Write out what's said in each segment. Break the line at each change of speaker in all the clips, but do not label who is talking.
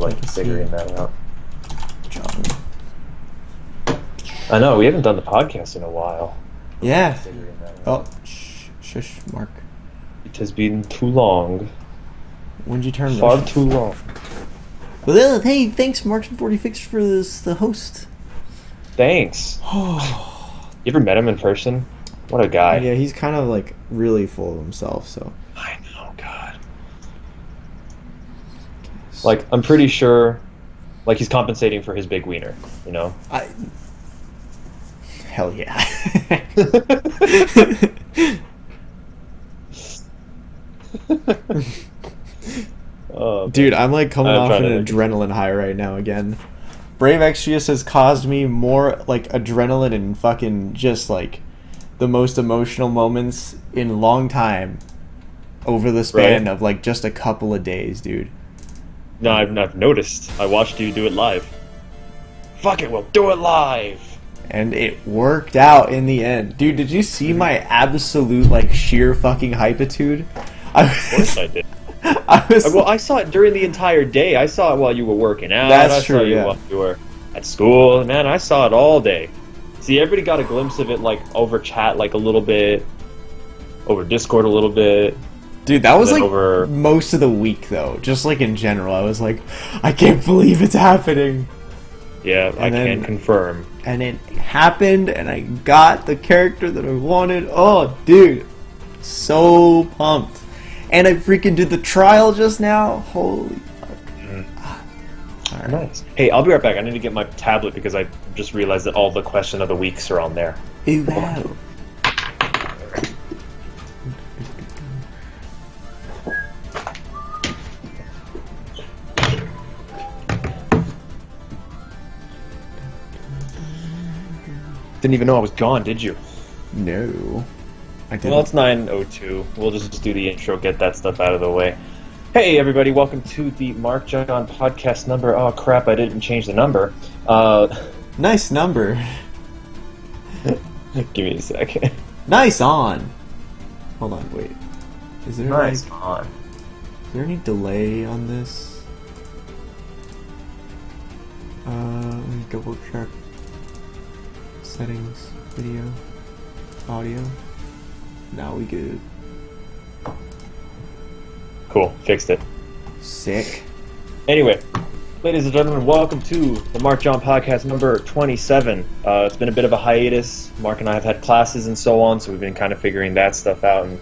like figuring that out.
John.
I know, we haven't done the podcast in a while.
Yeah.
Figuring that
Oh,
out.
shush, Mark.
It has been too long.
When'd you turn
Far
those?
too long.
Well, hey, thanks, MarkJon Podcast, for the host.
Thanks. You ever met him in person? What a guy.
Yeah, he's kind of like really full of himself, so.
I know, God. Like, I'm pretty sure, like, he's compensating for his big wiener, you know?
Hell yeah. Dude, I'm like coming off an adrenaline high right now again. Brave Exvius has caused me more like adrenaline and fucking just like the most emotional moments in a long time over the span of like just a couple of days, dude.
No, I've noticed. I watched you do it live. Fuck it, we'll do it live!
And it worked out in the end. Dude, did you see my absolute like sheer fucking hypitude?
Of course I did. I saw it during the entire day. I saw it while you were working out.
That's true,
I saw you while you were at school. Man, I saw it all day. See, everybody got a glimpse of it, like, over chat, like, a little bit. Over Discord a little bit.
Dude, that was, like,
over
most of the week, though. Just, like, in general. I was like, I can't believe it's happening.
Yeah, I can confirm.
And it happened, and I got the character that I wanted. Oh, dude. So pumped. And I freaking did the trial just now. Holy fuck.
All right. Nice. Hey, I'll be right back. I need to get my tablet because I just realized that all the question of the weeks are on there.
Ew, wow.
Didn't even know I was gone, did you?
No. I didn't.
Well, it's 9:02. We'll just do the intro, get that stuff out of the way. Hey, everybody, welcome to the MarkJon Podcast number. Oh, crap, I didn't change the number.
Nice number.
Give me a second.
Nice on. Hold on, wait. Is there
Nice
like,
on.
Is there any delay on this? Let me double check. Settings, video, audio. Now we good.
Cool, fixed it.
Sick.
Anyway, ladies and gentlemen, welcome to the MarkJon Podcast number 27. It's been a bit of a hiatus. Mark and I have had classes and so on, so we've been kind of figuring that stuff out, and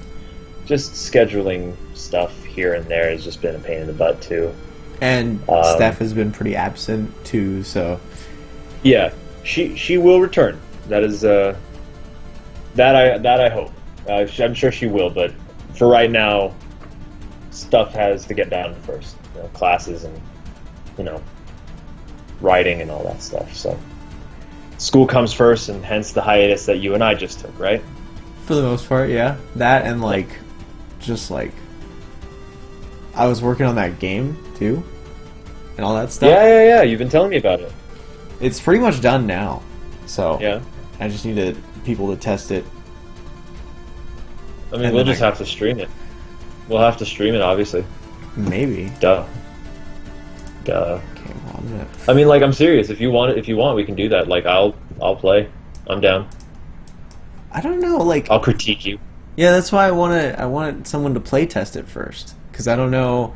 just scheduling stuff here and there has just been a pain in the butt too.
And Steph has been pretty absent too, so.
Yeah, she will return. That is that I hope. I'm sure she will, but for right now, stuff has to get done first. You know, classes and, you know, writing and all that stuff. So, school comes first, and hence the hiatus that you and I just took, right?
For the most part, yeah. That and like, just like, I was working on that game too, and all that stuff.
Yeah. You've been telling me about it.
It's pretty much done now, so
yeah. I
just needed people to test it.
I mean, we'll just have to stream it. We'll have to stream it, obviously.
Maybe.
Duh.
Okay, well,
I mean, like, I'm serious. If you want, we can do that. Like, I'll play. I'm down.
I don't know, like.
I'll critique you.
Yeah, that's why I wanted someone to play test it first, because I don't know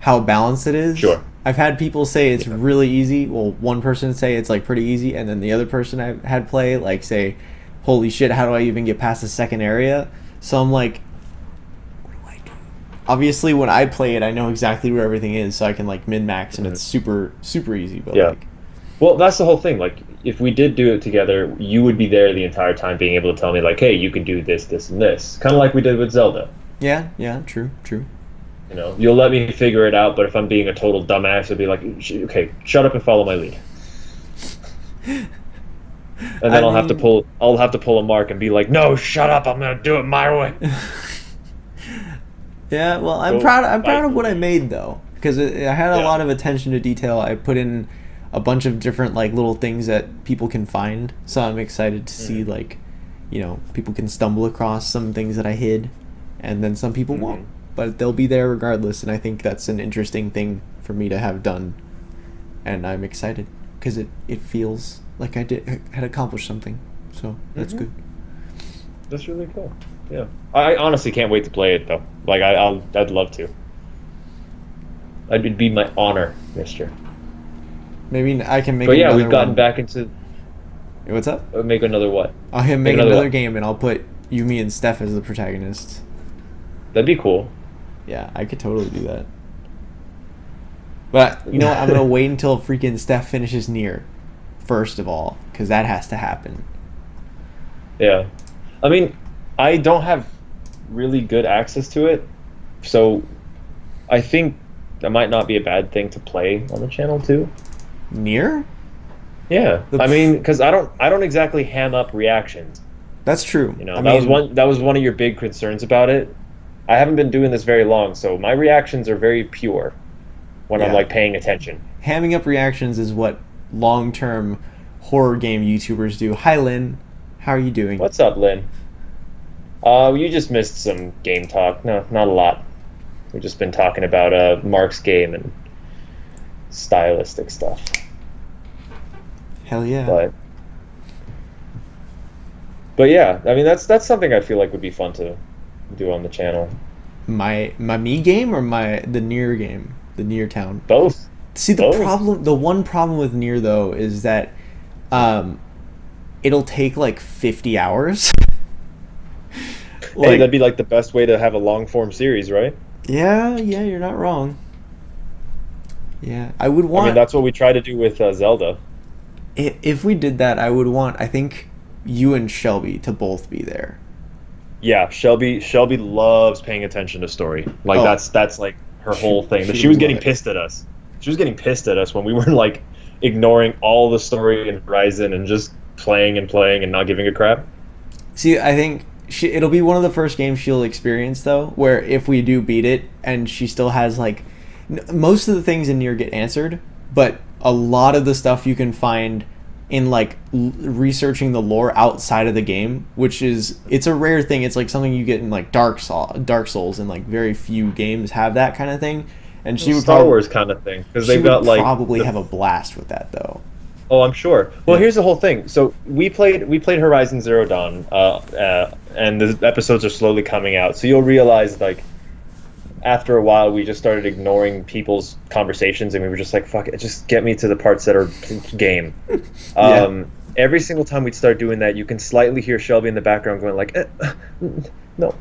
how balanced it is.
Sure.
I've had people say it's really easy. Well, one person say it's like pretty easy, and then the other person I had play like say, "Holy shit, how do I even get past the second area?" So I'm like, what do I do? Obviously, when I play it, I know exactly where everything is, so I can like min-max, and it's super easy. But
yeah.
Like,
well, that's the whole thing. Like, if we did do it together, you would be there the entire time, being able to tell me like, "Hey, you can do this, this, and this," kind of like we did with Zelda.
Yeah, true.
You know, you'll let me figure it out, but if I'm being a total dumbass, it'll be like, okay, shut up and follow my lead. And then I'll have to pull a Mark and be like, no, shut up, I'm gonna do it my way.
Yeah, well, I'm proud of what I made though, because I had a lot of attention to detail. I put in a bunch of different like little things that people can find, so I'm excited to see like, you know, people can stumble across some things that I hid, and then some people won't, but they'll be there regardless. And I think that's an interesting thing for me to have done and I'm excited because it feels like I had accomplished something. So that's good.
That's really cool. Yeah, I honestly can't wait to play it though. Like I'd love to. It'd be my honor, Mister.
Maybe I can make.
But yeah,
another
we've gotten
one.
back into.
What's up?
Make another what?
I'll make another game, and I'll put you, me, and Steph as the protagonists.
That'd be cool.
Yeah, I could totally do that. But you know what? I'm gonna wait until freaking Steph finishes Nier, first of all, because that has to happen.
Yeah, I mean, I don't have really good access to it, so I think that might not be a bad thing to play on the channel too.
Nier?
Yeah, I mean, because I don't exactly ham up reactions.
That's true.
You know, that was one of your big concerns about it. I haven't been doing this very long, so my reactions are very pure when I'm like paying attention.
Hamming up reactions is what long-term horror game YouTubers do. Hi, Lynn. How are you doing?
What's up, Lynn? You just missed some game talk. No, not a lot. We've just been talking about Mark's game and stylistic stuff.
Hell yeah.
But yeah, I mean that's something I feel like would be fun to do on the channel.
My me game or the Nier game, the Nier Town.
Both.
See the one problem with Nier though is that, it'll take like 50 hours.
Hey, that'd be like the best way to have a long form series, right?
Yeah, you're not wrong. Yeah, I would want.
I mean, that's what we try to do with Zelda.
If we did that, I would want, I think, you and Shelby to both be there.
Yeah, Shelby loves paying attention to story. Like that's like her whole thing. But she was getting pissed at us. She was getting pissed at us when we were like ignoring all the story in Horizon and just playing and not giving a crap.
See, I think it'll be one of the first games she'll experience though, where if we do beat it and she still has like most of the things in Nier get answered, but a lot of the stuff you can find in like researching the lore outside of the game, which is it's a rare thing. It's like something you get in like Dark Souls, and like very few games have that kind of thing. And she would
Star Wars kind of thing, because they've got like
probably have a blast with that though.
Oh, I'm sure. Well, here's the whole thing. So we played Horizon Zero Dawn, and the episodes are slowly coming out. So you'll realize like after a while we just started ignoring people's conversations, and we were just like, fuck it, just get me to the parts that are game. Every single time we'd start doing that, you can slightly hear Shelby in the background going like, no.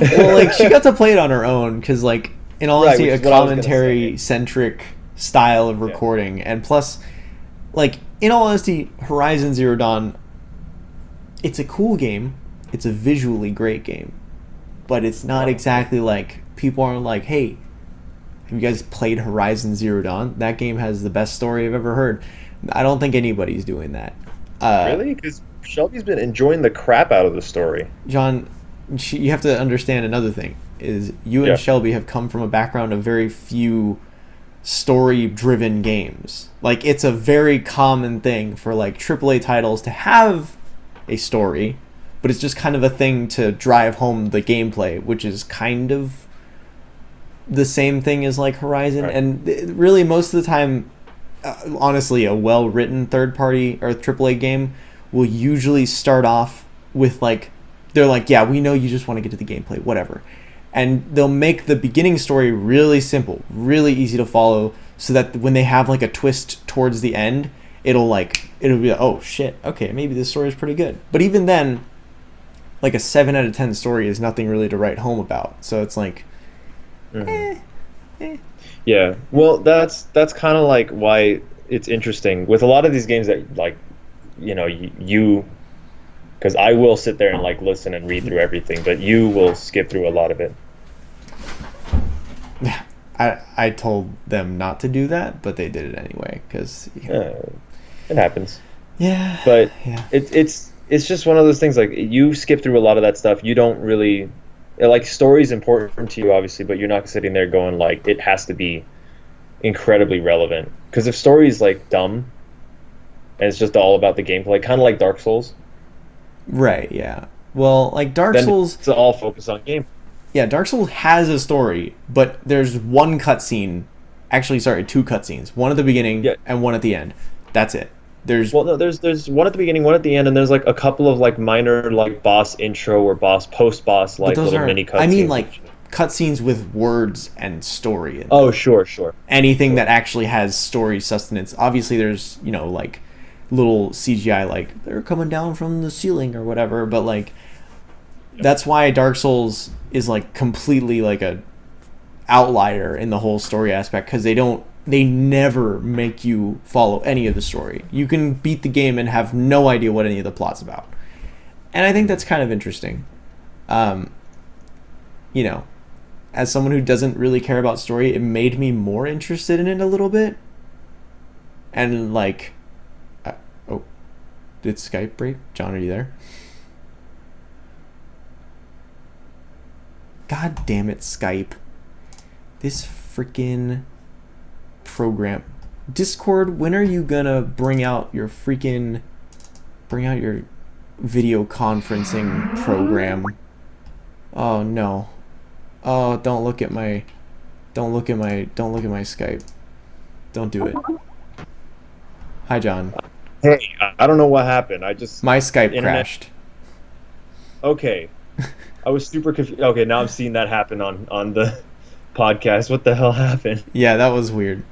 Well, like she got to play it on her own because, like, in all honesty, a commentary-centric style of recording, and plus, like, in all honesty, Horizon Zero Dawn, it's a cool game. It's a visually great game, but it's not exactly like people aren't like, hey, have you guys played Horizon Zero Dawn? That game has the best story I've ever heard. I don't think anybody's doing that.
Really? Because Shelby's been enjoying the crap out of the story.
John, you have to understand another thing, is you and Shelby have come from a background of very few story-driven games. Like, it's a very common thing for, like, AAA titles to have a story, but it's just kind of a thing to drive home the gameplay, which is kind of the same thing as like Horizon. Right. And really most of the time, honestly, a well-written third-party or AAA game will usually start off with like, they're like, yeah, we know you just want to get to the gameplay, whatever. And they'll make the beginning story really simple, really easy to follow, so that when they have like a twist towards the end, it'll be like, oh shit, okay, maybe this story is pretty good. But even then, like a 7 out of 10 story is nothing really to write home about. So it's like,
Yeah, well, that's kind of like why it's interesting with a lot of these games that, like, you know, you because I will sit there and like listen and read through everything, but you will skip through a lot of it.
I told them not to do that, but they did it anyway because
it happens.
Yeah,
but it's just one of those things. Like, you skip through a lot of that stuff. You don't really like, story's important to you, obviously, but you're not sitting there going like it has to be incredibly relevant. Because if story is like dumb and it's just all about the gameplay, kind of like Dark Souls.
Right. Yeah. Well, like Dark Souls,
it's all focused on game.
Yeah, Dark Souls has a story, but there's one cutscene Actually, sorry, 2 cutscenes. One at the beginning and one at the end. That's it. There's
one at the beginning, one at the end, and there's like a couple of like minor like boss intro or post boss like little mini cutscenes.
I mean like cutscenes with words and story. In
oh, sure.
Anything that actually has story sustenance. Obviously, there's like little CGI like they're coming down from the ceiling or whatever, but like that's why Dark Souls is like completely like a outlier in the whole story aspect, because they never make you follow any of the story. You can beat the game and have no idea what any of the plot's about. And I think that's kind of interesting. As someone who doesn't really care about story, it made me more interested in it a little bit. And like, did Skype break? John, are you there? God damn it, Skype. This freaking program. Discord, when are you gonna bring out your video conferencing program? Oh no. Oh, don't look at my Skype. Don't do it. Hi, John.
Hey, I don't know what happened.
My Skype crashed.
Okay. I was super confused. Okay, now I'm seeing that happen on the podcast. What the hell happened?
Yeah, that was weird.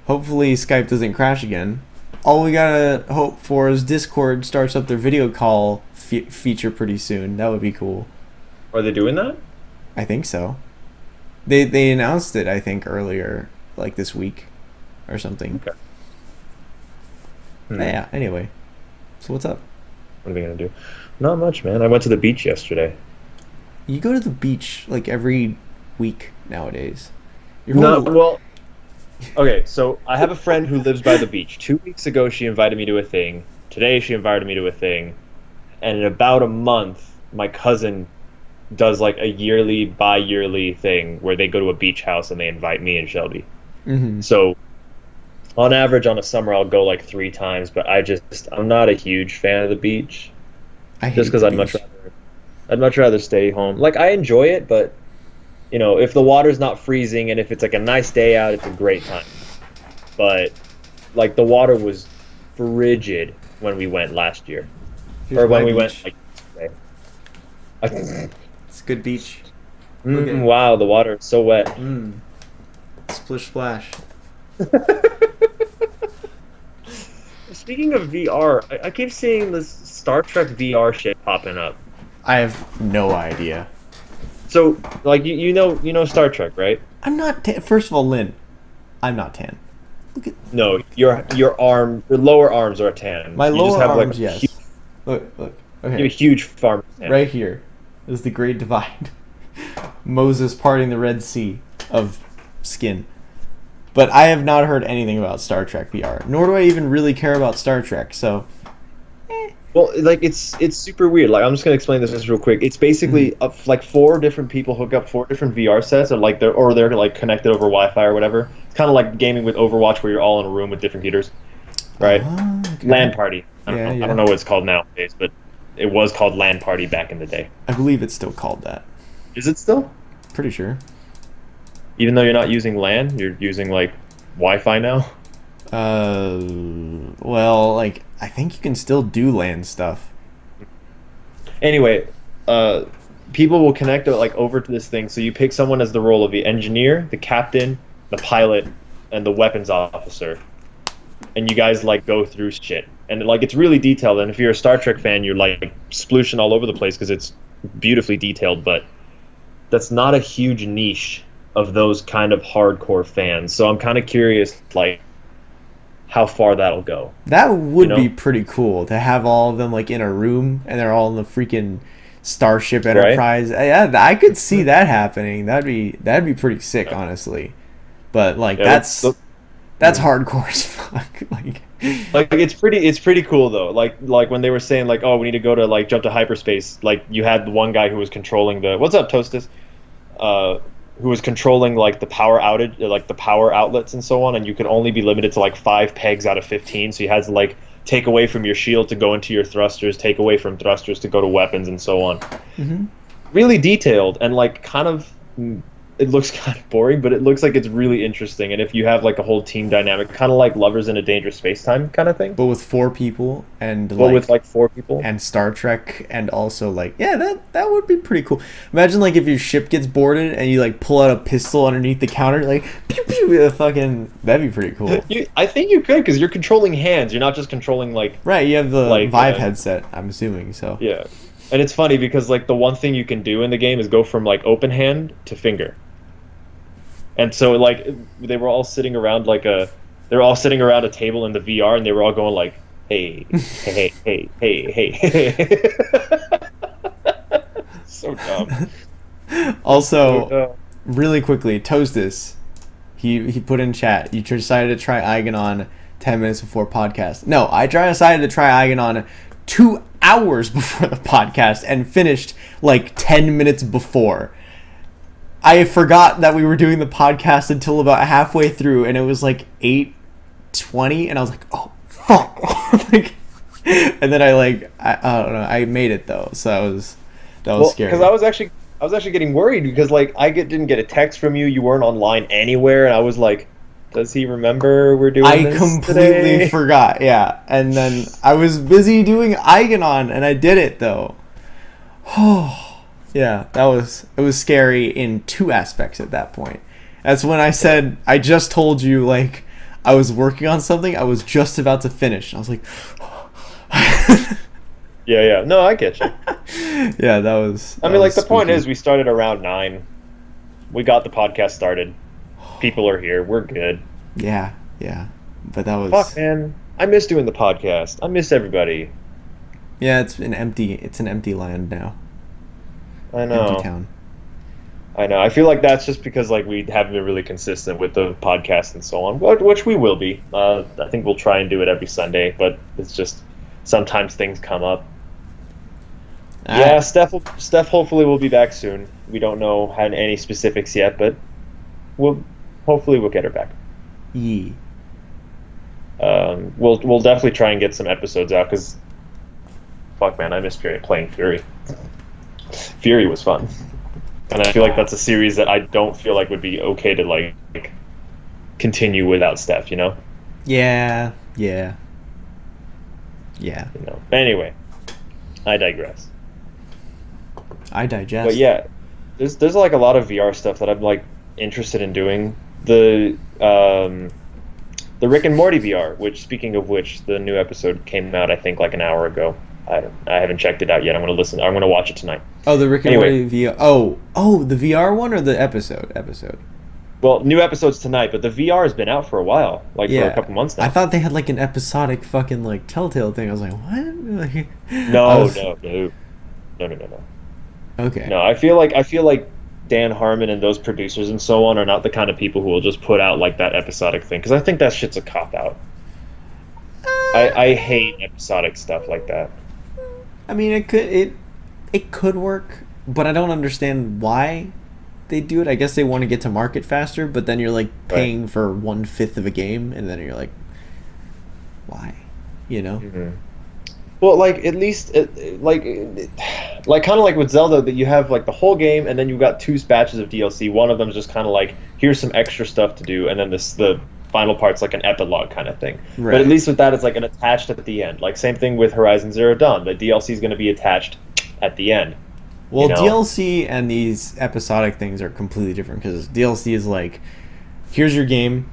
Hopefully Skype doesn't crash again. All we gotta hope for is Discord starts up their video call feature pretty soon. That would be cool.
Are they doing that?
I think so. They announced it, I think, earlier, like this week or something.
Okay.
Yeah, anyway. So what's up?
What are they going to do? Not much, man. I went to the beach yesterday.
You go to the beach like every week nowadays.
Well, okay, so I have a friend who lives by the beach. 2 weeks ago, she invited me to a thing. Today, she invited me to a thing. And in about a month, my cousin does like a bi-yearly thing where they go to a beach house and they invite me and Shelby.
Mm-hmm.
So on average on a summer I'll go like 3 times, but I'm not a huge fan of the beach. Just because I'd much rather stay home. Like, I enjoy it, but if the water's not freezing and if it's like a nice day out, it's a great time. But like the water was frigid when we went last year.
Here's
when
we
went like today.
It's a good beach.
Wow, the water is so wet.
Splish splash.
Speaking of VR, I keep seeing this Star Trek VR shit popping up.
I have no idea.
So, like, you know Star Trek, right?
I'm not first of all, Lynn, I'm not tan. Look at
No, your lower arms are tan.
My lower arms,
like,
yes. Look. Okay.
You have a huge farmer's tan.
Right here is the Great Divide. Moses parting the Red Sea of skin. But I have not heard anything about Star Trek VR, nor do I even really care about Star Trek. So,
well, like it's super weird. Like, I'm just gonna explain this real quick. It's basically like 4 different people hook up 4 different VR sets, or they're like connected over Wi-Fi or whatever. It's kind of like gaming with Overwatch, where you're all in a room with different computers, right?
Okay.
LAN party. I don't know what it's called nowadays, but it was called LAN party back in the day.
I believe it's still called that.
Is it still?
Pretty sure.
Even though you're not using LAN, you're using like Wi-Fi now.
Well, like, I think you can still do LAN stuff.
Anyway, people will connect like over to this thing. So you pick someone as the role of the engineer, the captain, the pilot, and the weapons officer, and you guys like go through shit. And like, it's really detailed. And if you're a Star Trek fan, you're like splooshing all over the place because it's beautifully detailed. But that's not a huge niche of those kind of hardcore fans. So I'm kind of curious, like, how far that'll go.
That would be pretty cool to have all of them like in a room and they're all in the freaking Starship Enterprise. Right? Yeah, I could see that happening. That'd be pretty sick, honestly. But like, that's hardcore as fuck. like
it's pretty cool though. Like when they were saying like, oh, we need to go to like jump to hyperspace. Like, you had the one guy who was controlling the what's up, Toastus? Who was controlling like the power outage, like the power outlets and so on, and you could only be limited to like 5 pegs out of 15. So you had to like take away from your shield to go into your thrusters, take away from thrusters to go to weapons and so on.
Mm-hmm.
Really detailed and like kind of it looks kind of boring, but it looks like it's really interesting. And if you have like a whole team dynamic, kind of like Lovers in a Dangerous Space-Time kind of thing,
But with 4 people and
but with like 4 people.
and Star Trek, and also like, yeah, that would be pretty cool. Imagine like if your ship gets boarded and you like pull out a pistol underneath the counter, like pew pew, fucking, that'd be pretty cool.
I think you could, because you're controlling hands. You're not just controlling like
Right, you have the
like,
Vive headset, I'm assuming. So
yeah. And it's funny because like the one thing you can do in the game is go from like open hand to finger. And so like they were all sitting around a table in the VR, and they were all going like, hey, hey, hey, hey, hey, hey. So dumb.
Also, really quickly, Toastus, he put in chat, you decided to try Eigenon 10 minutes before podcast. No, I decided to try Eigenon 2 hours before the podcast and finished like 10 minutes before. I forgot that we were doing the podcast until about halfway through, and it was like 8:20, and I was like, oh fuck. Like, and then I don't know, I made it though, so that was scary.
Because I was actually getting worried, because like didn't get a text from you. You weren't online anywhere, and I was like, does he remember we're doing this
completely
today?
forgot, yeah. And then I was busy doing Eigenon, and I did it though. Oh. Yeah, it was scary in 2 aspects at that point. That's when I said, I just told you, like, I was working on something, I was just about to finish. I was like,
Yeah. No, I get you.
Yeah, that was.
I mean, like, the point is, we started around 9. We got the podcast started. People are here. We're good.
Yeah. But that was.
Fuck, man. I miss doing the podcast. I miss everybody.
Yeah, it's an empty land now.
I know.
Empty town.
I know. I feel like that's just because like we haven't been really consistent with the podcast and so on, which we will be. I think we'll try and do it every Sunday, but it's just sometimes things come up. Yeah, Steph hopefully will be back soon. We don't know any specifics yet, but hopefully we'll get her back.
Yeah.
We'll definitely try and get some episodes out, because fuck, man, I miss playing Fury. Fury was fun, and I feel like that's a series that I don't feel like would be okay to like continue without Steph, you know?
Yeah.
You know. Anyway, I digress.
I digest.
But yeah, there's like a lot of VR stuff that I'm like interested in doing. The Rick and Morty VR, which, speaking of which, the new episode came out I think like an hour ago. I haven't checked it out yet. I'm gonna watch it tonight.
Oh, the Rick and Morty VR. Oh, the VR one or the episode?
Well, new episodes tonight, but the VR has been out for a while, for a couple months now.
I thought they had like an episodic fucking like Telltale thing. I was like, what? Like,
No.
Okay.
No, I feel like Dan Harmon and those producers and so on are not the kind of people who will just put out like that episodic thing, because I think that shit's a cop out. I hate episodic stuff like that.
I mean, it could work, but I don't understand why they do it. I guess they want to get to market faster, but then you're like paying for 1/5 of a game, and then you're like, why? You know?
Mm-hmm. Well, like at least like kind of like with Zelda, that you have like the whole game, and then you've got 2 batches of DLC. One of them is just kind of like, here's some extra stuff to do, and then the final part's like an epilogue kind of thing. Right. But at least with that, it's like an attached at the end. Like same thing with Horizon Zero Dawn. The DLC is going to be attached at the end.
Well, you know? DLC and these episodic things are completely different, because DLC is like, here's your game,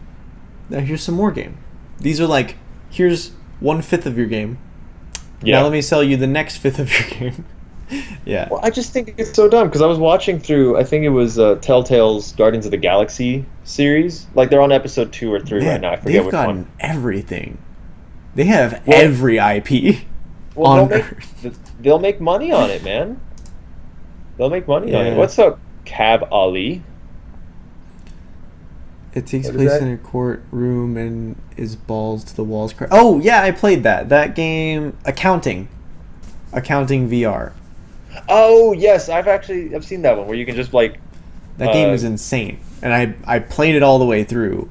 now here's some more game. These are like, here's 1/5 of your game. Yeah. Now let me sell you the next 5th of your game. Yeah.
Well, I just think it's so dumb, because I was watching through, I think it was Telltale's Guardians of the Galaxy series. Like, they're on episode 2 or 3 right now. I forget which one.
They've gotten everything. They have every IP on Earth.
They'll make money on it, man. They'll make money on it. What's up, Cab Ali?
It takes place in a courtroom and is balls to the walls. Oh, yeah, I played that. That game, Accounting VR.
Oh, yes, I've seen that one, where you can just like...
That game is insane. And I played it all the way through.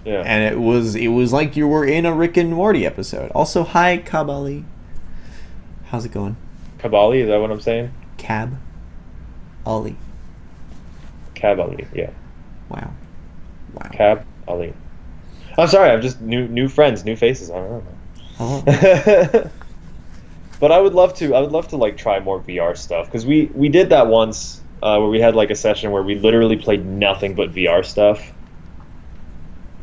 Yeah. And it was like you were in a Rick and Morty episode. Also, hi, Kabali. How's it going?
Kabali, is that what I'm saying?
Cab. Ollie.
Cab Ali. Yeah.
Wow.
Cab Ali. I'm sorry. I'm just new friends, new faces. I don't know.
Oh.
But I would love to. I would love to like try more VR stuff because we did that once where we had like a session where we literally played nothing but VR stuff.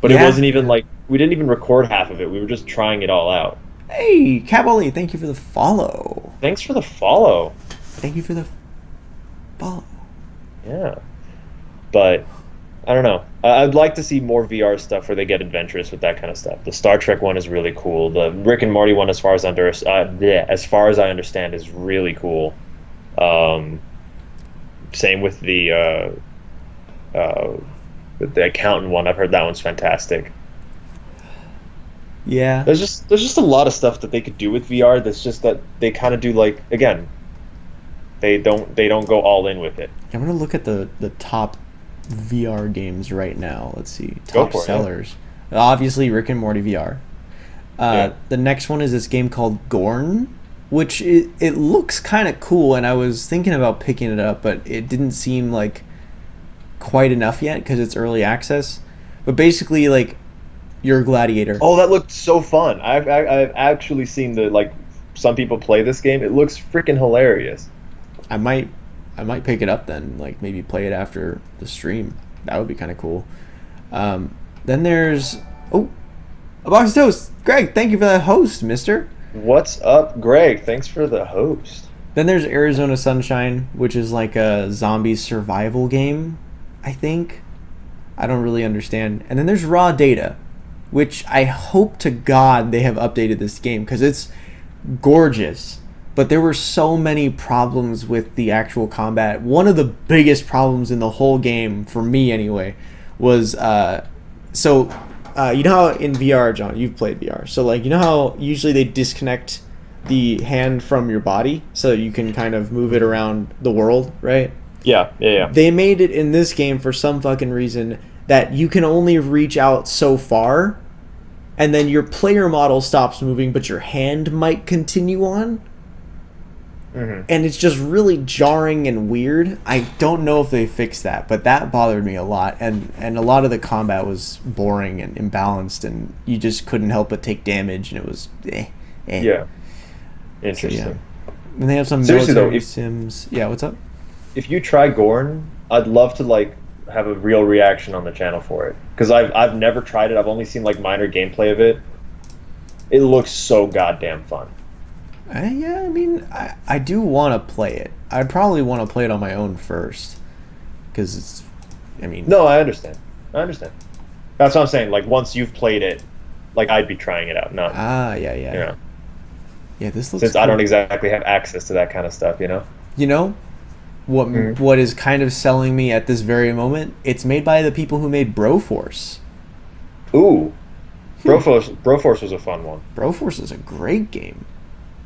But it wasn't even like we didn't even record half of it. We were just trying it all out.
Hey, Caboli, thank you for the follow.
Thanks for the follow.
Thank you for the follow.
Yeah. But I don't know. I'd like to see more VR stuff where they get adventurous with that kind of stuff. The Star Trek one is really cool. The Rick and Morty one, as far as I understand, is really cool. Same with the accountant one. I've heard that one's fantastic.
Yeah.
There's just a lot of stuff that they could do with VR. That's just that they kind of do like again. They don't go all in with it.
I'm gonna look at the top VR games right now. Let's see.
Go
Top
for it,
sellers. Obviously Rick and Morty VR. The next one is this game called Gorn, which it looks kind of cool, and I was thinking about picking it up, but it didn't seem like quite enough yet because it's early access. But basically, like, you're a gladiator.
Oh, that looked so fun. I've actually seen some people play this game. It looks freaking hilarious.
I might pick it up then, like maybe play it after the stream. That would be kind of cool. Then there's a box of toast. Greg, thank you for that host, mister.
What's up, Greg? Thanks for the host.
Then there's Arizona Sunshine, which is like a zombie survival game, I think. I don't really understand. And then there's Raw Data, which I hope to God they have updated this game because it's gorgeous. But there were so many problems with the actual combat. One of the biggest problems in the whole game, for me anyway, was you know how in VR, John, you've played VR. So like, you know how usually they disconnect the hand from your body so you can kind of move it around the world, right?
Yeah.
They made it in this game for some fucking reason that you can only reach out so far, and then your player model stops moving, but your hand might continue on.
Mm-hmm.
And it's just really jarring and weird. I don't know if they fixed that, but that bothered me a lot. And a lot of the combat was boring and imbalanced, and you just couldn't help but take damage, and it was
Yeah. Interesting.
So, yeah. And they have some
Seriously,
military
though,
sims. Yeah, what's up?
If you try Gorn, I'd love to like have a real reaction on the channel for it because I've never tried it. I've only seen like minor gameplay of it. It looks so goddamn fun.
Yeah, I mean, I do want to play it. I'd probably want to play it on my own first, because it's, I mean...
No, I understand. That's what I'm saying. Like, once you've played it, like, I'd be trying it out. Not,
yeah.
You know,
yeah, this looks
since
cool.
I don't exactly have access to that kind of stuff, you know?
You know, what is kind of selling me at this very moment? It's made by the people who made Broforce.
Ooh. Broforce was a fun one.
Broforce is a great game.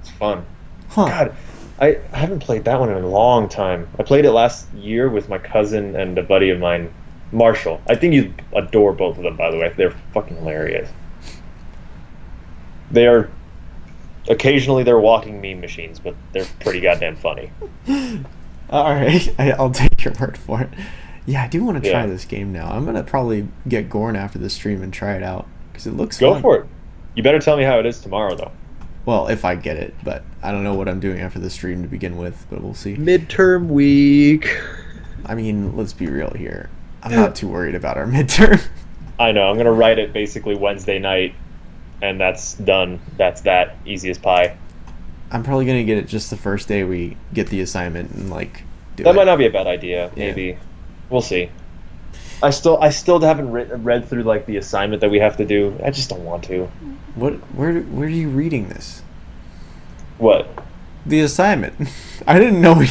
It's fun.
Huh.
God, I haven't played that one in a long time. I played it last year with my cousin and a buddy of mine, Marshall. I think you'd adore both of them, by the way. They're fucking hilarious. Occasionally they're walking meme machines, but they're pretty goddamn funny.
All right, I'll take your word for it. Yeah, I do want to try this game now. I'm going to probably get Gorn after the stream and try it out, because it looks fun.
Go for it. You better tell me how it is tomorrow, though.
Well, if I get it, but I don't know what I'm doing after the stream to begin with, but we'll see.
Midterm week.
I mean, let's be real here. I'm not too worried about our midterm.
I know. I'm going to write it basically Wednesday night, and that's done. That's that. Easy as pie.
I'm probably going to get it just the first day we get the assignment and, like, do it.
That might not be a bad idea.
Yeah.
Maybe. We'll see. I still haven't read through, like, the assignment that we have to do. I just don't want to.
Where are you reading this?
What?
The assignment. I didn't know.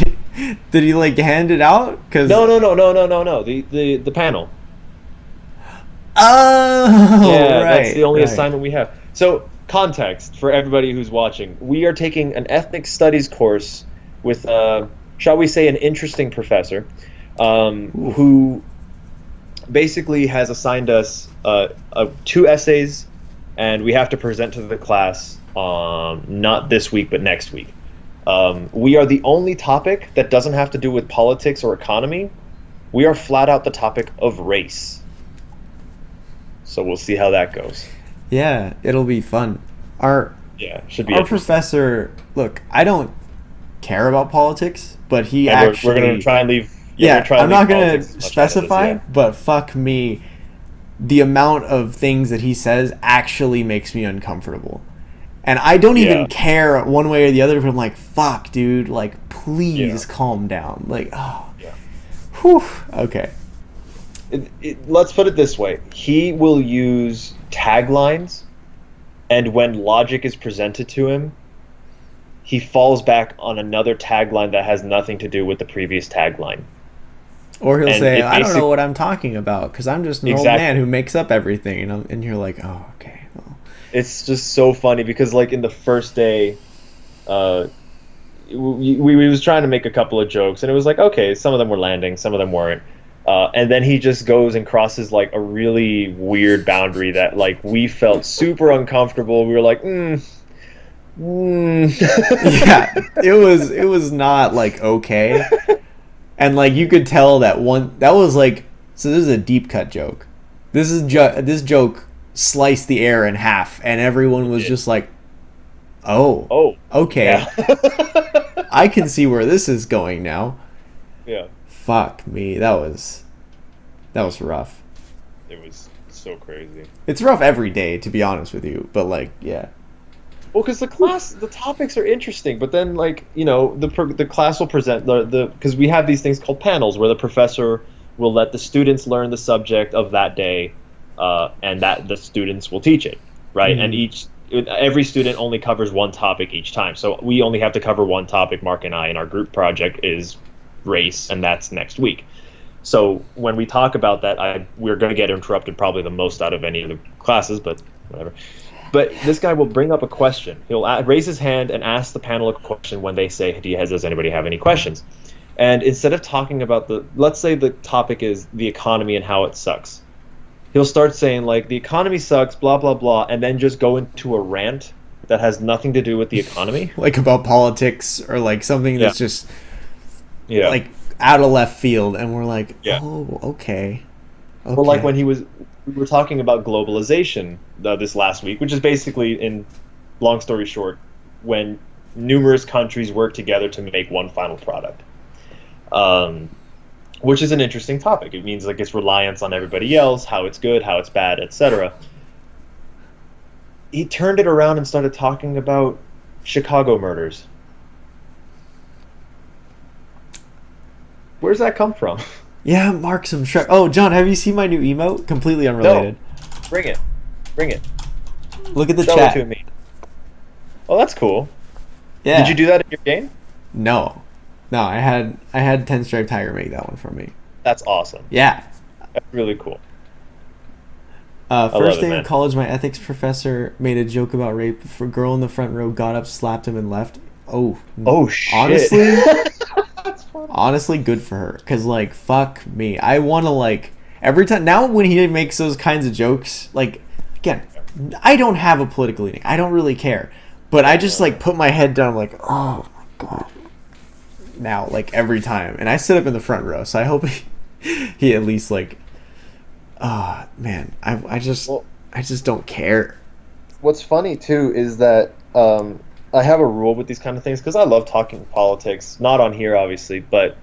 Did he like hand it out? Cause
No. The panel.
Oh,
yeah,
right,
that's the only
right.
assignment we have. So, context for everybody who's watching: we are taking an ethnic studies course with, shall we say, an interesting professor, who basically has assigned us 2 essays. And we have to present to the class not this week, but next week. We are the only topic that doesn't have to do with politics or economy, we are flat out the topic of race. So we'll see how that goes.
Yeah, it'll be fun.
Should be
our professor. Look, I don't care about politics, but he actually.
We're gonna try and leave.
I'm not gonna specify, but fuck me, the amount of things that he says actually makes me uncomfortable. And I don't even care one way or the other, but I'm like, fuck, dude, like, please calm down. Like, oh.
Yeah.
Whew. Okay.
Let's put it this way. He will use taglines, and when logic is presented to him, he falls back on another tagline that has nothing to do with the previous tagline.
Or he'll say, I don't know what I'm talking about, because I'm just an old man who makes up everything. And you're like, oh, okay. Well.
It's just so funny, because like in the first day, we was trying to make a couple of jokes, and it was like, okay, some of them were landing, some of them weren't. And then he just goes and crosses like a really weird boundary that like we felt super uncomfortable. We were like,
Yeah, it was not like okay. And like you could tell that was like, so this is a deep cut joke. This joke sliced the air in half, and everyone was just like, oh, okay.
Yeah.
I can see where this is going now.
Yeah.
Fuck me, that was rough.
It was so crazy.
It's rough every day, to be honest with you, but like, yeah.
Well, because the topics are interesting, but then like the class will present because we have these things called panels where the professor will let the students learn the subject of that day, and that the students will teach it, right?
Mm-hmm.
And every student only covers one topic each time, so we only have to cover one topic. Mark and I, in our group project, is race, and that's next week. So when we talk about that, we're going to get interrupted probably the most out of any of the classes, but whatever. But this guy will bring up a question. He'll raise his hand and ask the panel a question when they say, does anybody have any questions? And instead of talking about let's say the topic is the economy and how it sucks, he'll start saying like, the economy sucks, blah, blah, blah, and then just go into a rant that has nothing to do with the economy.
Like about politics or like something that's just like out of left field, and we're like, oh, okay.
Or like when we were talking about globalization this last week, which is basically, in long story short, when numerous countries work together to make one final product, which is an interesting topic. It means like it's reliance on everybody else, how it's good, how it's bad, etc. He turned it around and started talking about Chicago murders. Where's that come from?
Yeah, Mark some Shrek. Oh, John, have you seen my new emote? Completely unrelated.
No. Bring it.
Look at the
Show
chat.
it to me. Oh, that's cool.
Yeah.
Did you do that in your game?
No, I had 10 Stripe Tiger make that one for me.
That's awesome.
Yeah.
That's really cool.
First day of college, my ethics professor made a joke about rape. A girl in the front row got up, slapped him, and left. Oh shit. Honestly, honestly, good for her. Because, like, fuck me. I want to, like, every time. Now, when he makes those kinds of jokes, like, again, I don't have a political leaning. I don't really care. But I just, like, put my head down, like, oh, my God. Now, like, every time. And I sit up in the front row, so I hope he at least, like, man, I just don't care.
What's funny, too, is that I have a rule with these kind of things, because I love talking politics. Not on here, obviously, but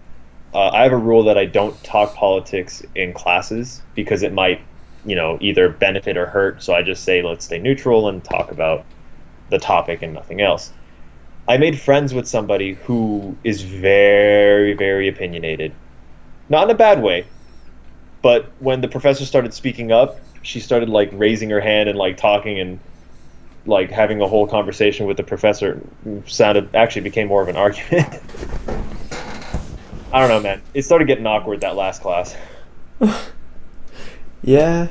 I have a rule that I don't talk politics in classes, because it might, either benefit or hurt. So I just say, let's stay neutral and talk about the topic and nothing else. I made friends with somebody who is very, very opinionated. Not in a bad way, but when the professor started speaking up, she started, like, raising her hand and, like, talking and, like, having a whole conversation with the professor. Became more of an argument. I don't know, man. It started getting awkward that last class.
Yeah.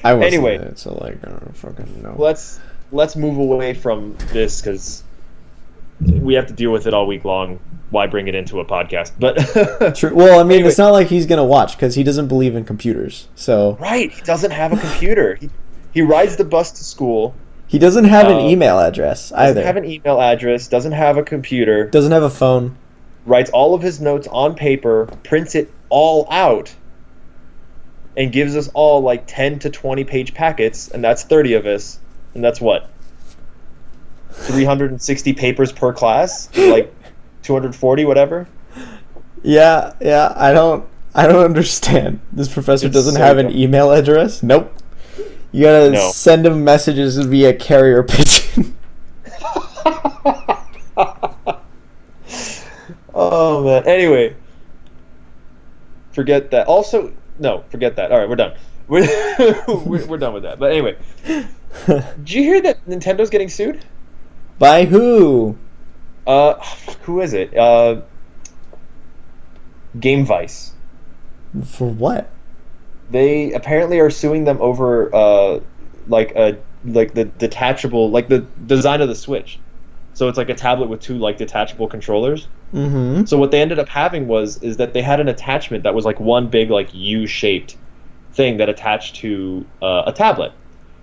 I wasn't
anyway,
in it, so, like, I don't fucking know.
Let's move away from this, because we have to deal with it all week long. Why bring it into a podcast? But
True. Well, I mean, anyway, it's not like he's gonna watch, because he doesn't believe in computers. So
right, he doesn't have a computer. He rides the bus to school.
He doesn't have an email address either.
Doesn't have an email address. Doesn't have a computer.
Doesn't have a phone.
writes all of his notes on paper, prints it all out, and gives us all like 10 to 20 page packets, and that's 30 of us, and that's what? 360 papers per class? Like 240, whatever?
Yeah, I don't understand. This professor doesn't
so
have an
dumb.
email address? Nope. You gotta send him messages via carrier pigeon.
Oh, man. Anyway. Forget that. Also, no, forget that. All right, we're done. We're done with that. But anyway. Did you hear that Nintendo's getting sued?
By who?
Who is it? Game Vice.
For what?
They apparently are suing them over like the detachable, like the design of the Switch. So it's like a tablet with two like detachable controllers.
Mm-hmm.
So what they ended up having is that they had an attachment that was like one big like U-shaped thing that attached to a tablet,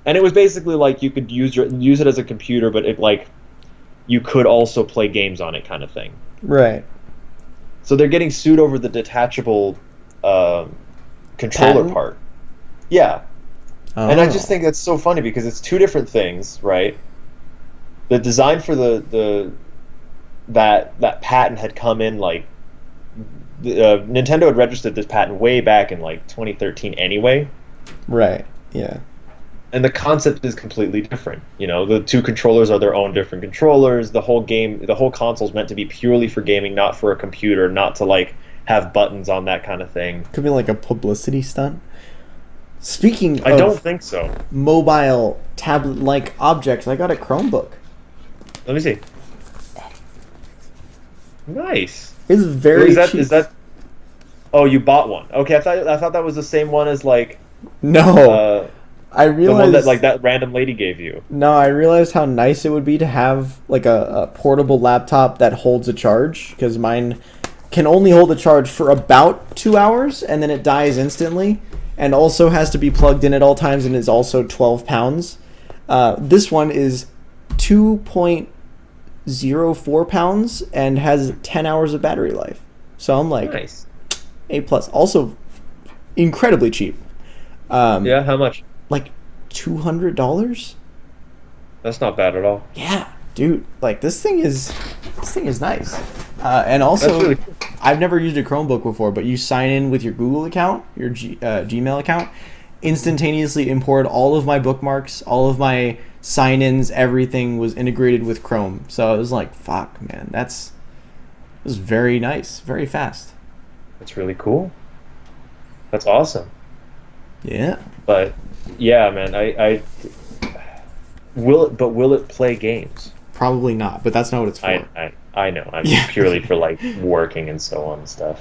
and it was basically like you could use it as a computer, but it like you could also play games on it, kind of thing.
Right.
So they're getting sued over the detachable controller
Patent?
part. Yeah.
Oh.
And I just think that's so funny because it's two different things, right? The design for that patent had come in like Nintendo had registered this patent way back in like 2013 anyway.
Right. Yeah.
And the concept is completely different. You know, the two controllers are their own different controllers. The whole console is meant to be purely for gaming, not for a computer, not to like have buttons on that kind of thing.
Could be like a publicity stunt. Speaking
I
of
don't think so.
mobile tablet-like objects, I got a Chromebook.
Let me see. Nice.
It's very cheap.
Is that? Oh, you bought one. Okay, I thought that was the same one as like
No. I
the
realized
one that like that random lady gave you.
No, I realized how nice it would be to have like a portable laptop that holds a charge, because mine can only hold a charge for about 2 hours and then it dies instantly, and also has to be plugged in at all times and is also 12 pounds. This one is 2.04 pounds and has 10 hours of battery life. So I'm like,
Nice.
A+. Also incredibly cheap.
Yeah, how much?
Like $200?
That's not bad at all.
Yeah, dude. Like this thing is nice. And also,
That's really cool.
I've never used a Chromebook before, but you sign in with your Google account, your Gmail account, instantaneously import all of my bookmarks, all of my sign-ins, everything was integrated with Chrome. So I was like, fuck, man, it was very nice, very fast.
That's really cool. That's awesome.
Yeah.
But yeah, man, I will it play games?
Probably not, but that's not what it's for.
I know. I'm
Yeah.
purely for like working and so on and stuff.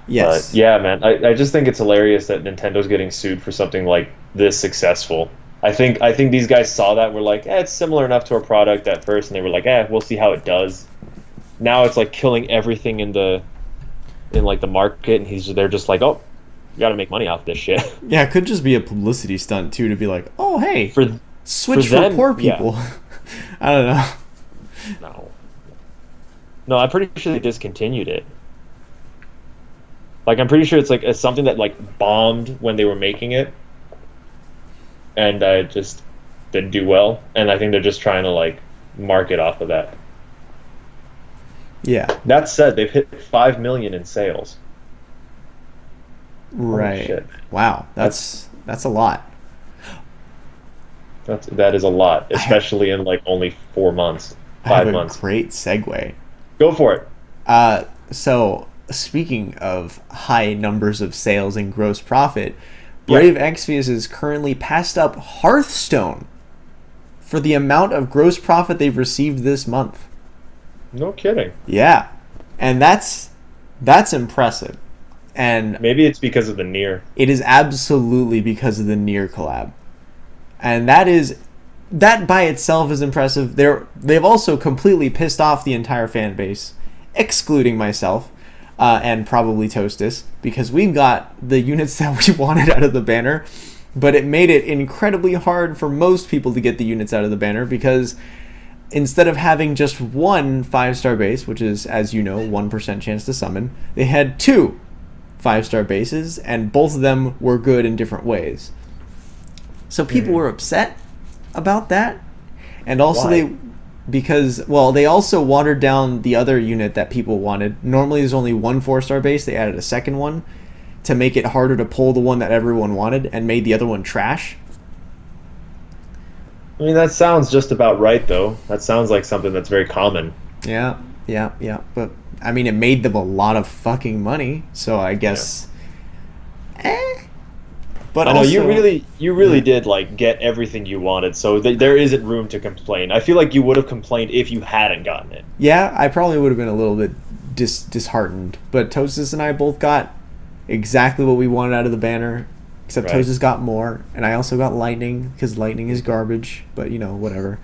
Yes.
But yeah, man, I just think it's hilarious that Nintendo's getting sued for something like this successful. I think these guys saw that and were like, it's similar enough to our product at first, and they were like, we'll see how it does. Now it's like killing everything in like the market, and they're just like, oh, you got to make money off this shit.
Yeah, it could just be a publicity stunt too, to be like, oh hey, Switch
for
for
them,
poor people.
yeah.
I don't know.
No, I'm pretty sure they discontinued it. Like, I'm pretty sure it's something that like bombed when they were making it, and it just didn't do well. And I think they're just trying to like market off of that.
Yeah.
That said, they've hit 5 million in sales.
Right.
Shit.
Wow. That's a lot.
That is a lot, especially in like only 4 months, 5 months.
A great segue.
Go for it.
So speaking of high numbers of sales and gross profit, Brave Exvius is currently passed up Hearthstone for the amount of gross profit they've received this month.
No kidding.
Yeah. And that's impressive. And
maybe it's because of the Nier.
It is absolutely because of the Nier collab. And that by itself is impressive. They've also completely pissed off the entire fan base, excluding myself, and probably Toastus, because we've got the units that we wanted out of the banner, but it made it incredibly hard for most people to get the units out of the banner, because instead of having just one 5-star base, which is, as you know, 1% chance to summon, they had 2 5-star bases, and both of them were good in different ways. So people were upset about that, and also they also watered down the other unit that people wanted. Normally there's only one 4-star base. They added a second one to make it harder to pull the one that everyone wanted, and made the other one trash.
I mean, that sounds just about right, though. That sounds like something that's very common.
Yeah. But I mean, it made them a lot of fucking money, so I guess. But
I know
also,
you really did like get everything you wanted, so there isn't room to complain. I feel like you would have complained if you hadn't gotten it.
Yeah, I probably would have been a little bit disheartened. But Toastus and I both got exactly what we wanted out of the banner, except
Right.
Toastus got more, and I also got lightning because lightning is garbage. But whatever.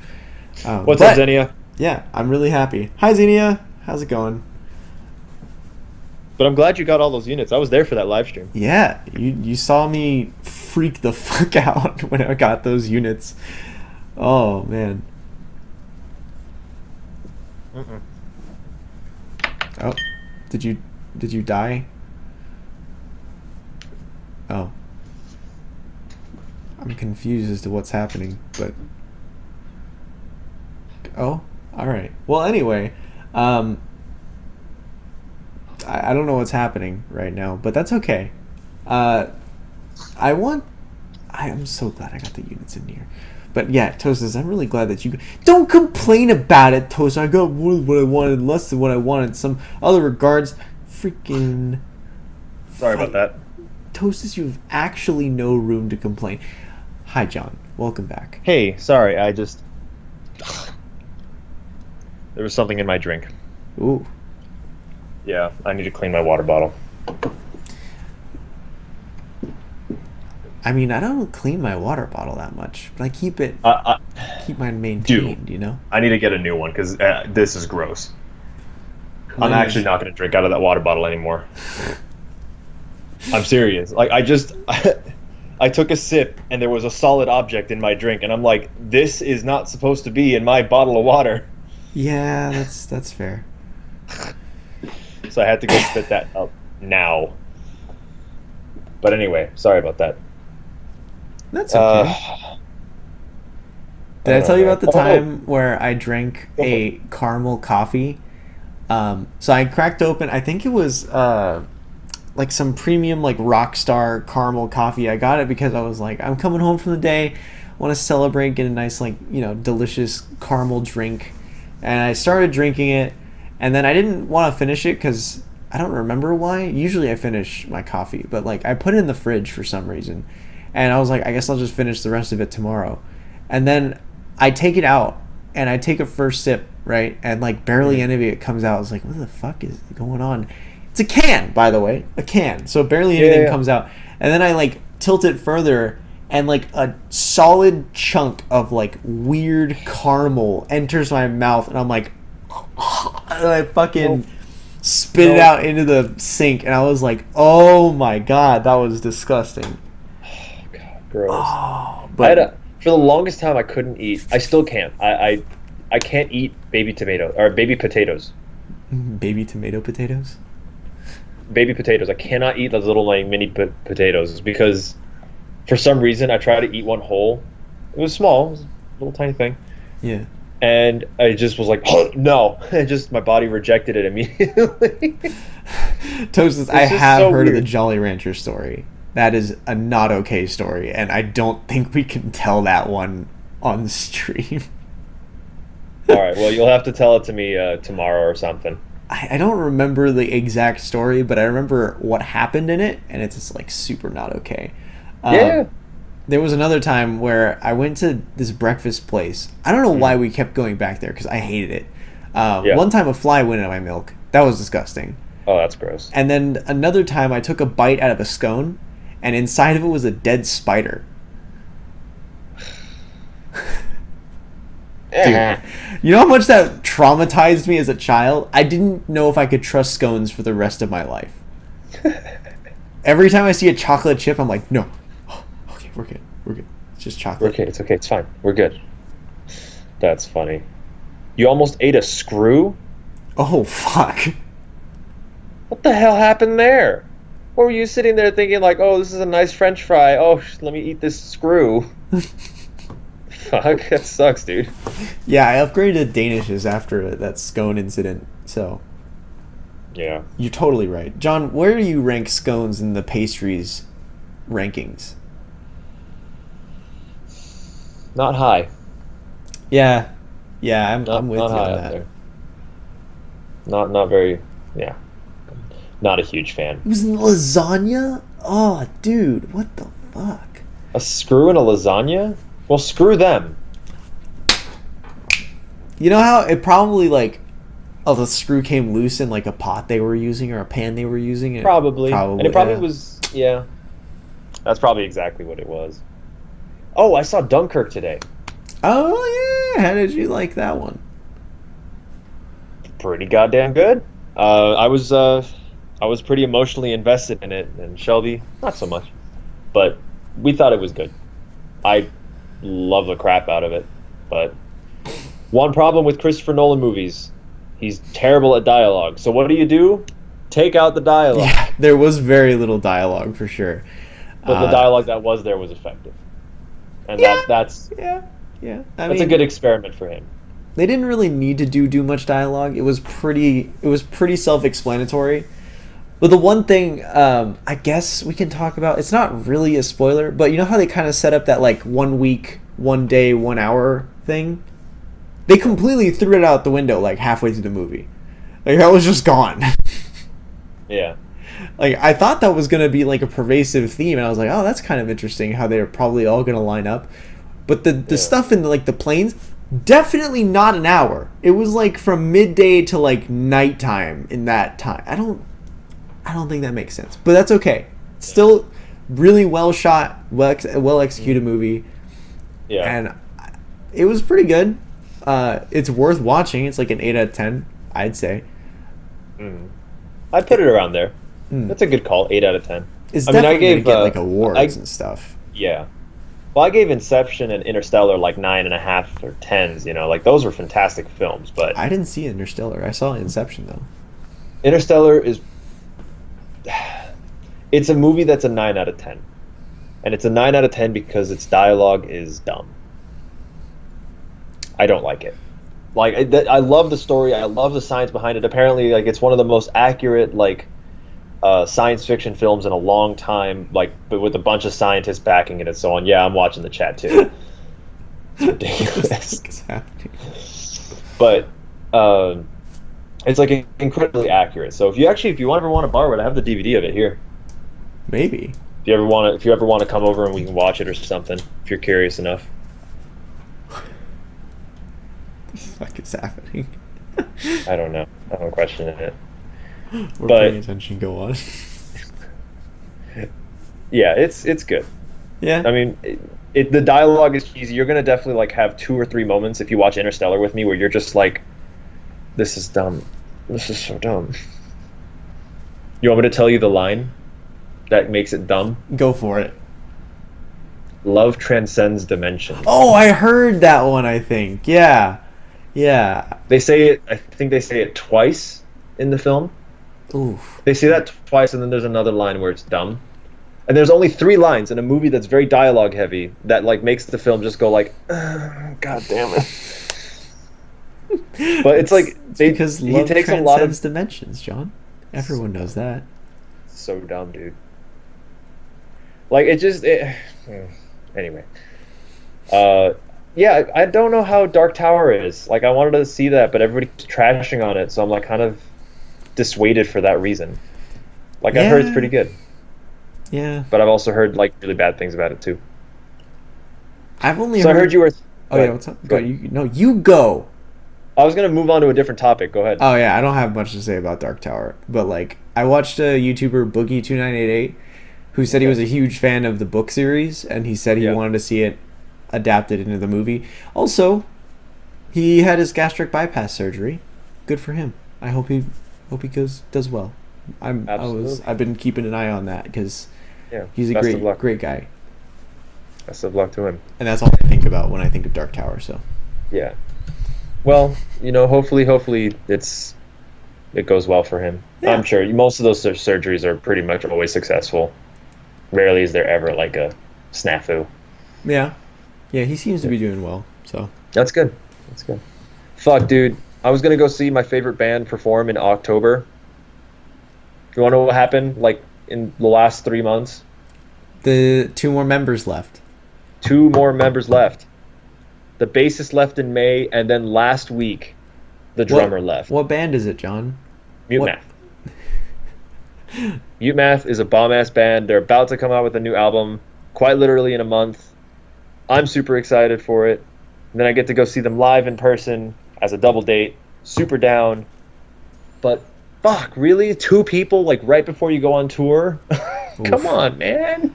What's up, Xenia?
Yeah, I'm really happy. Hi, Xenia. How's it going?
But I'm glad you got all those units. I was there for that live stream.
Yeah, you saw me freak the fuck out when I got those units. Oh man. Oh, did you die? Oh, I'm confused as to what's happening, but all right. Well, anyway, I don't know what's happening right now, but that's okay. I am so glad I got the units in here. But yeah, Toastus, I'm really glad that you... Don't complain about it, Toast. I got more than what I wanted, less than what I wanted. Some other regards. Freaking...
Sorry about that.
Toastus, you have actually no room to complain. Hi, John. Welcome back.
Hey, sorry, I just... There was something in my drink.
Ooh.
Yeah, I need to clean my water bottle.
I mean, I don't clean my water bottle that much, but I keep mine maintained,
I need to get a new one, because this is gross. I'm actually not going to drink out of that water bottle anymore. I'm serious. Like, I took a sip, and there was a solid object in my drink, and I'm like, this is not supposed to be in my bottle of water.
Yeah, that's fair.
So I had to go spit that up now. But anyway, sorry about that.
That's okay. Did I tell you about the time where I drank a caramel coffee? So I cracked open, I think it was like some premium like Rockstar caramel coffee. I got it because I was like, I'm coming home from the day, want to celebrate, get a nice like, delicious caramel drink. And I started drinking it, and then I didn't want to finish it because I don't remember why. Usually I finish my coffee, but like I put it in the fridge for some reason. And I was like, I guess I'll just finish the rest of it tomorrow. And then I take it out, and I take a first sip, right? And like barely any of it comes out. I was like, what the fuck is going on? It's a can, by the way, a can. So barely anything comes out. And then I like tilt it further, and like a solid chunk of like weird caramel enters my mouth, and I'm like, and I fucking spit it out into the sink, and I was like, oh my god, that was disgusting.
Oh god, gross.
Oh, but
for the longest time I couldn't eat. I still can't. I can't eat baby tomato or baby potatoes.
Baby tomato potatoes?
Baby potatoes. I cannot eat those little like mini potatoes because for some reason I tried to eat one whole. It was small, it was a little tiny thing.
Yeah.
And I just was like, oh, no. And just my body rejected it immediately.
Toastus, I have heard of the Jolly Rancher story. That is a not okay story, and I don't think we can tell that one on stream.
All right, well, you'll have to tell it to me tomorrow or something.
I don't remember the exact story, but I remember what happened in it, and it's just like super not okay.
Yeah.
There was another time where I went to this breakfast place. I don't know why we kept going back there because I hated it. One time a fly went in my milk. That was disgusting.
Oh, that's gross.
And then another time I took a bite out of a scone, and inside of it was a dead spider. Dude, you know how much that traumatized me as a child? I didn't know if I could trust scones for the rest of my life. Every time I see a chocolate chip, I'm like, no. Okay, we're good. It's just chocolate.
It's okay. It's fine. We're good. That's funny. You almost ate a screw?
Oh, fuck.
What the hell happened there? Or were you sitting there thinking like, oh, this is a nice French fry. Oh, let me eat this screw. Fuck, that sucks, dude.
Yeah, I upgraded Danishes after that scone incident, so...
Yeah.
You're totally right. John, where do you rank scones in the pastries rankings?
Not high.
Yeah. Yeah, I'm with
not
you
high
on
up
that.
there. Not very, yeah. Not a huge fan.
It was lasagna? Oh, dude, what the fuck?
A screw in a lasagna? Well, screw them.
You know how it probably, like, the screw came loose in, like, a pot they were using or a pan they were using? And
Probably. And it probably
yeah.
was, yeah. That's probably exactly what it was. Oh, I saw Dunkirk today.
Oh, yeah. How did you like that one?
Pretty goddamn good. I was pretty emotionally invested in it, and Shelby, not so much. But we thought it was good. I love the crap out of it. But one problem with Christopher Nolan movies, he's terrible at dialogue. So what do? Take out the dialogue.
Yeah, there was very little dialogue for sure.
But the dialogue that was there was effective. And
Yeah.
that's
Yeah.
a good experiment for him.
They didn't really need to do much dialogue. It was pretty self-explanatory. But the one thing I guess we can talk about, it's not really a spoiler, but you know how they kind of set up that like 1 week, 1 day, 1 hour thing? They completely threw it out the window like halfway through the movie. Like that was just gone.
Yeah.
Like I thought that was going to be like a pervasive theme, and I was like, oh, that's kind of interesting how they're probably all going to line up. But the stuff in the planes, definitely not an hour. It was like from midday to like nighttime in that time. I don't think that makes sense, but that's okay. Still, really well shot, well executed movie.
Yeah.
And it was pretty good. It's worth watching. It's like an 8 out of 10, I'd say.
I'd put it around there. That's a good call. 8 out of 10.
It's
I mean,
definitely
I gave
gonna get like awards and stuff.
Yeah. Well, I gave Inception and Interstellar like 9.5 or 10s. You know, like those were fantastic films. But
I didn't see Interstellar. I saw Inception though.
Interstellar is. It's a movie that's a 9 out of 10. And it's a 9 out of 10 because its dialogue is dumb. I don't like it. Like I love the story. I love the science behind it. Apparently, like it's one of the most accurate like science fiction films in a long time. Like, but with a bunch of scientists backing it and so on. Yeah, I'm watching the chat too. It's ridiculous.
What's happening?
But it's like incredibly accurate. So if you ever want to borrow it, I have the DVD of it here.
Maybe.
If you ever want to come over and we can watch it or something, if you're curious enough.
What the fuck is happening?
I don't know. I don't question it.
We're paying attention. Go on.
Yeah, it's good.
Yeah.
I mean, the dialogue is cheesy. You're gonna definitely like have 2 or 3 moments if you watch Interstellar with me where you're just like, "This is dumb. This is so dumb." You want me to tell you the line that makes it dumb?
Go for it.
Love transcends dimensions.
Oh, I heard that one. I think. Yeah.
They say it. I think they say it twice in the film.
Oof.
They say that twice, and then there's another line where it's dumb. And there's only 3 lines in a movie that's very dialogue heavy that like makes the film just go like, God damn it. But it's like
because
he
love
takes a
transcends
lot of
dimensions, John. Everyone knows that.
So dumb, dude. Like anyway. Yeah, I don't know how Dark Tower is. Like I wanted to see that, but everybody's trashing on it, so I'm like kind of dissuaded for that reason. Like I heard it's pretty good.
Yeah.
But I've also heard like really bad things about it too.
I've only
So I heard you were
what's up? Go. You go.
I was gonna move on to a different topic. Go ahead.
Oh yeah, I don't have much to say about Dark Tower, but like I watched a YouTuber Boogie2988 who said he was a huge fan of the book series, and he said he wanted to see it adapted into the movie. Also, he had his gastric bypass surgery. Good for him. I hope he does well. I've been keeping an eye on that because he's a great guy.
Best of luck to him.
And that's all I think about when I think of Dark Tower. So
yeah. Well, hopefully it goes well for him.
Yeah.
I'm sure most of those surgeries are pretty much always successful. Rarely is there ever like a snafu.
Yeah. Yeah, he seems to be doing well. So
That's good. That's good. Fuck, dude. I was gonna go see my favorite band perform in October. You wanna know what happened like in the last 3 months?
the 2 more members left.
2 more members left. The bassist left in May, and then last week, the drummer left.
What band is it, John?
Mute Math. Mute Math is a bomb-ass band. They're about to come out with a new album, quite literally in a month. I'm super excited for it. And then I get to go see them live in person as a double date. Super down. But fuck, really? 2 people like right before you go on tour? Come on, man.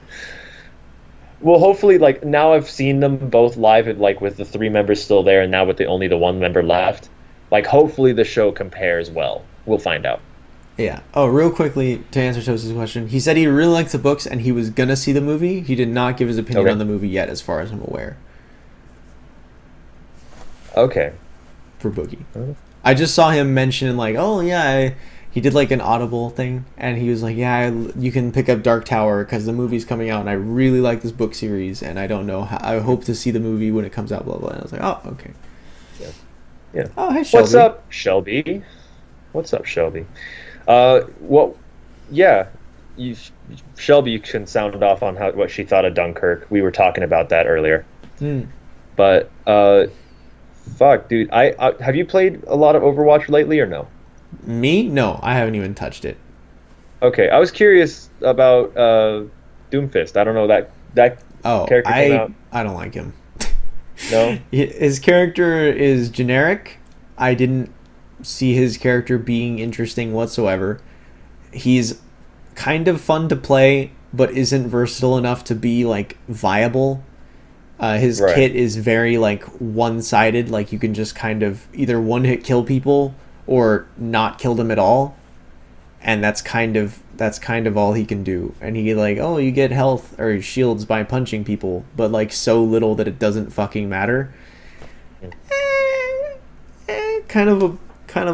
Well, hopefully, like now I've seen them both live, like with the 3 members still there, and now with only the 1 member left. Like, hopefully the show compares well. We'll find out.
Yeah. Oh, real quickly to answer Toast's question, he said he really likes the books and he was gonna see the movie. He did not give his opinion on the movie yet, as far as I'm aware.
Okay.
For Boogie, I just saw him mention like, oh yeah, he did like an Audible thing, and he was like, yeah, you can pick up Dark Tower because the movie's coming out, and I really like this book series, and I don't know how. I hope to see the movie when it comes out. Blah blah. And I was like, oh okay.
Yeah.
Oh, hi Shelby.
What's up, Shelby? What's up, Shelby? Well, yeah, Shelby, you can sound it off on what she thought of Dunkirk. We were talking about that earlier. But fuck, dude, I have you played a lot of Overwatch lately or no?
Me? No, I haven't even touched it.
Okay, I was curious about Doomfist. I don't know that character came out.
I don't like him.
No?
His character is generic. I didn't see his character being interesting whatsoever. He's kind of fun to play, but isn't versatile enough to be like viable. His kit is very like one-sided. Like you can just kind of either one-hit kill people or not kill them at all, and that's kind of all he can do. And he like, oh, you get health or shields by punching people, but like so little that it doesn't fucking matter. Kind of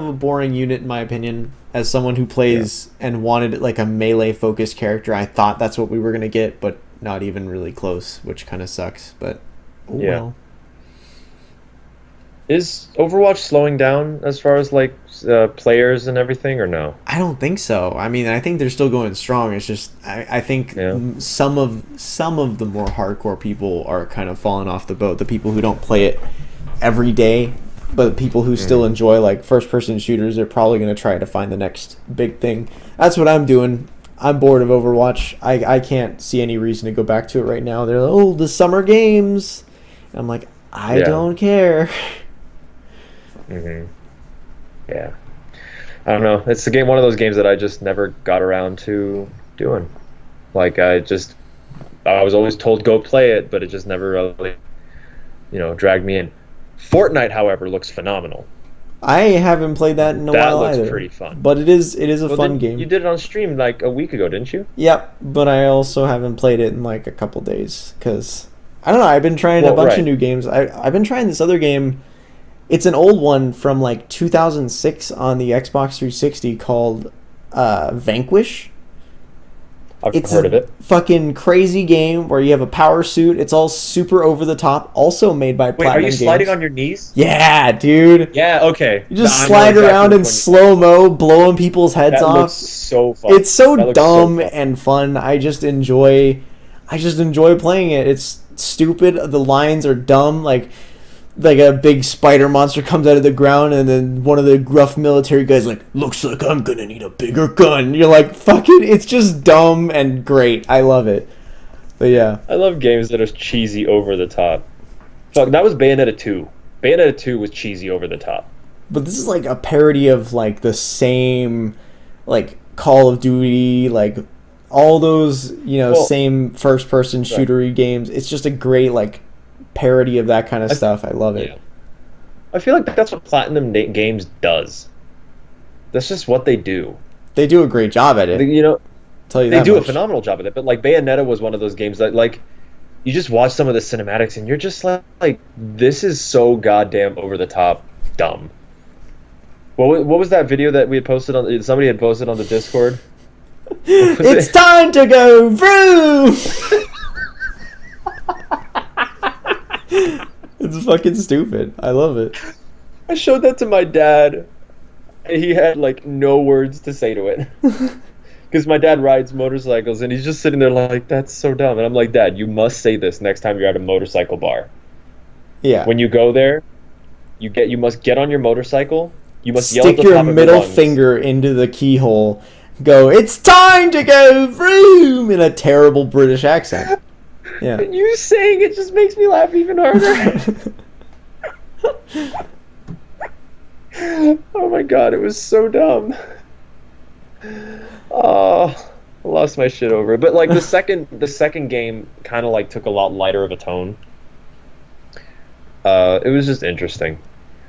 a boring unit in my opinion. As someone who plays and wanted like a melee focused character, I thought that's what we were gonna get, but not even really close, which kind of sucks. But well.
Is Overwatch slowing down as far as like players and everything, or no?
I don't think so. I mean, I think they're still going strong. It's just I think some of the more hardcore people are kind of falling off the boat. The people who don't play it every day, but people who still enjoy like first-person shooters are probably going to try to find the next big thing. That's what I'm doing. I'm bored of Overwatch. I can't see any reason to go back to it right now. They're like, oh, the summer games. And I'm like, I don't care.
Yeah. I don't know. It's one of those games that I just never got around to doing. Like I was always told go play it, but it just never really, dragged me in. Fortnite, however, looks phenomenal.
I haven't played that in a while either. That looks
pretty fun.
But it is a fun game.
You did it on stream like a week ago, didn't you?
Yep, but I also haven't played it in like a couple days because I don't know. I've been trying a bunch of new games. I've been trying this other game. It's an old one from like 2006 on the Xbox 360 called Vanquish.
I've heard of it.
Fucking crazy game where you have a power suit. It's all super over the top. Also made by Platinum
Wait, are you sliding
Games.
on your knees?
Yeah, dude.
Yeah, okay.
You just slide around in slow-mo, blowing people's heads off.
That looks so fun.
It's so dumb and fun. I just enjoy playing it. It's stupid. The lines are dumb. Like a big spider monster comes out of the ground, and then one of the gruff military guys like, looks like I'm gonna need a bigger gun. You're like, fuck it. It's just dumb and great. I love it. But yeah.
I love games that are cheesy over the top. Fuck, that was Bayonetta 2. Bayonetta 2 was cheesy over the top.
But this is like a parody of like the same like Call of Duty, like all those, same first person shootery games. It's just a great like parody of that kind of stuff. I love it.
Yeah. I feel like that's what Platinum Games does. That's just what they do.
They do a great job at it.
They do a phenomenal job at it. But like Bayonetta was one of those games that like you just watch some of the cinematics and you're just like this is so goddamn over the top. dumb. What was that video that we had posted on? Somebody had posted on the Discord.
It's time to go vroom. It's fucking stupid. I love it.
I showed that to my dad, and he had like no words to say to it. Because my dad rides motorcycles, and he's just sitting there like, "That's so dumb." And I'm like, "Dad, you must say this next time you're at a motorcycle bar.
Yeah.
When you go there, you must get on your motorcycle. You must yell at
Stick
the
your
top of
middle
your lungs.
finger into the keyhole. Go, it's time to go vroom in a terrible British accent. Yeah.
You saying it just makes me laugh even harder. Oh my god, it was so dumb. Oh, I lost my shit over it. But like the second game kind of like took a lot lighter of a tone. It was just interesting.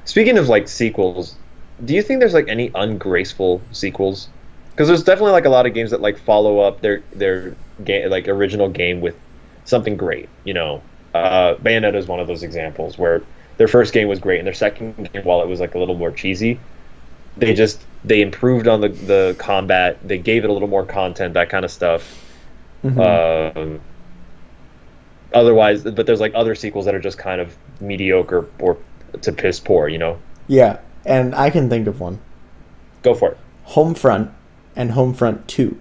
Speaking of like sequels, do you think there's like any ungraceful sequels? Because there's definitely like a lot of games that like follow up their game, like original game with something great. You know, Bayonetta is one of those examples where their first game was great, and their second game, while it was like a little more cheesy, they improved on the combat. They gave it a little more content, that kind of stuff.
Mm-hmm.
Otherwise, but there's like other sequels that are just kind of mediocre or to piss poor, you know?
Yeah, and I can think of one.
Go for it.
Homefront and Homefront 2.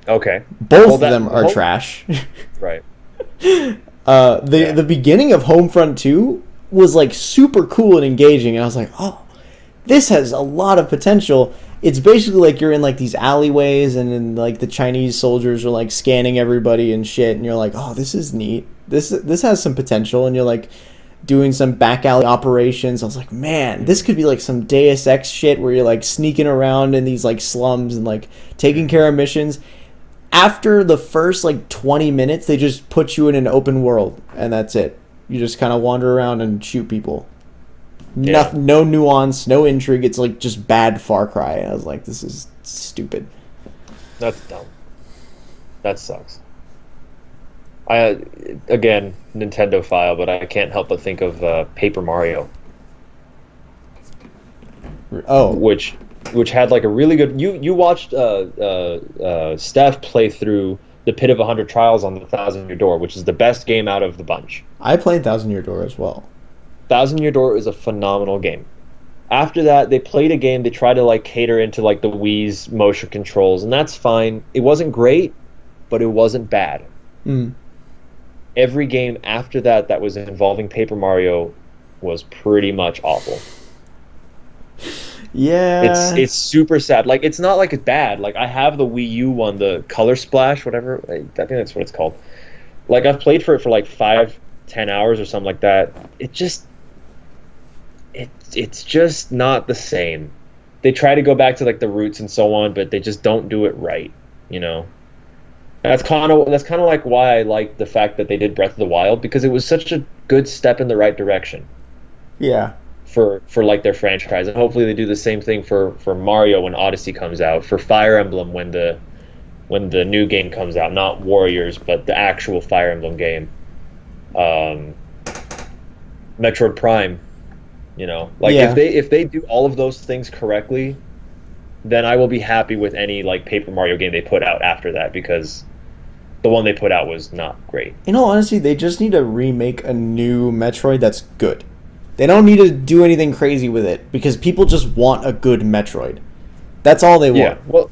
Okay.
Both of them are trash.
Right.
The beginning of Homefront 2 was like super cool and engaging, and I was like, oh, this has a lot of potential. It's basically like you're in like these alleyways, and then like the Chinese soldiers are like scanning everybody and shit, and you're like, oh, this is neat. This has some potential, and you're like doing some back alley operations. I was like, man, this could be like some Deus Ex shit where you're like sneaking around in these like slums and like taking care of missions. After the first like 20 minutes, they just put you in an open world, and that's it. You just kind of wander around and shoot people.
Yeah.
No nuance, no intrigue. It's like just bad Far Cry. I was like, this is stupid.
That's dumb. That sucks. Again, Nintendo file, but I can't help but think of Paper Mario.
Oh,
which had like a really good. You watched Steph play through The Pit of 100 Trials on the 1,000 Year Door, which is the best game out of the bunch.
I played 1,000 Year Door as well.
1,000 Year Door is a phenomenal game. After that, they played a game. They tried to like cater into like the Wii's motion controls, and that's fine. It wasn't great, but it wasn't bad. Every game after that was involving Paper Mario was pretty much awful.
Yeah,
it's super sad. Like, it's not like it's bad. Like, I have the Wii U one, the Color Splash, whatever. I think that's what it's called. Like, I've played for it for like 5-10 hours or something like that. It's just not the same. They try to go back to like the roots and so on, but they just don't do it right, you know. That's kind of like why I like the fact that they did Breath of the Wild, because it was such a good step in the right direction.
Yeah.
For like their franchise, and hopefully they do the same thing for Mario when Odyssey comes out, for Fire Emblem when the new game comes out, not Warriors, but the actual Fire Emblem game. Metroid Prime, you know, like if they do all of those things correctly, then I will be happy with any like Paper Mario game they put out after that, because the one they put out was not great.
In all honesty, they just need to remake a new Metroid that's good. They don't need to do anything crazy with it, because people just want a good Metroid. That's all they want.
Yeah, well,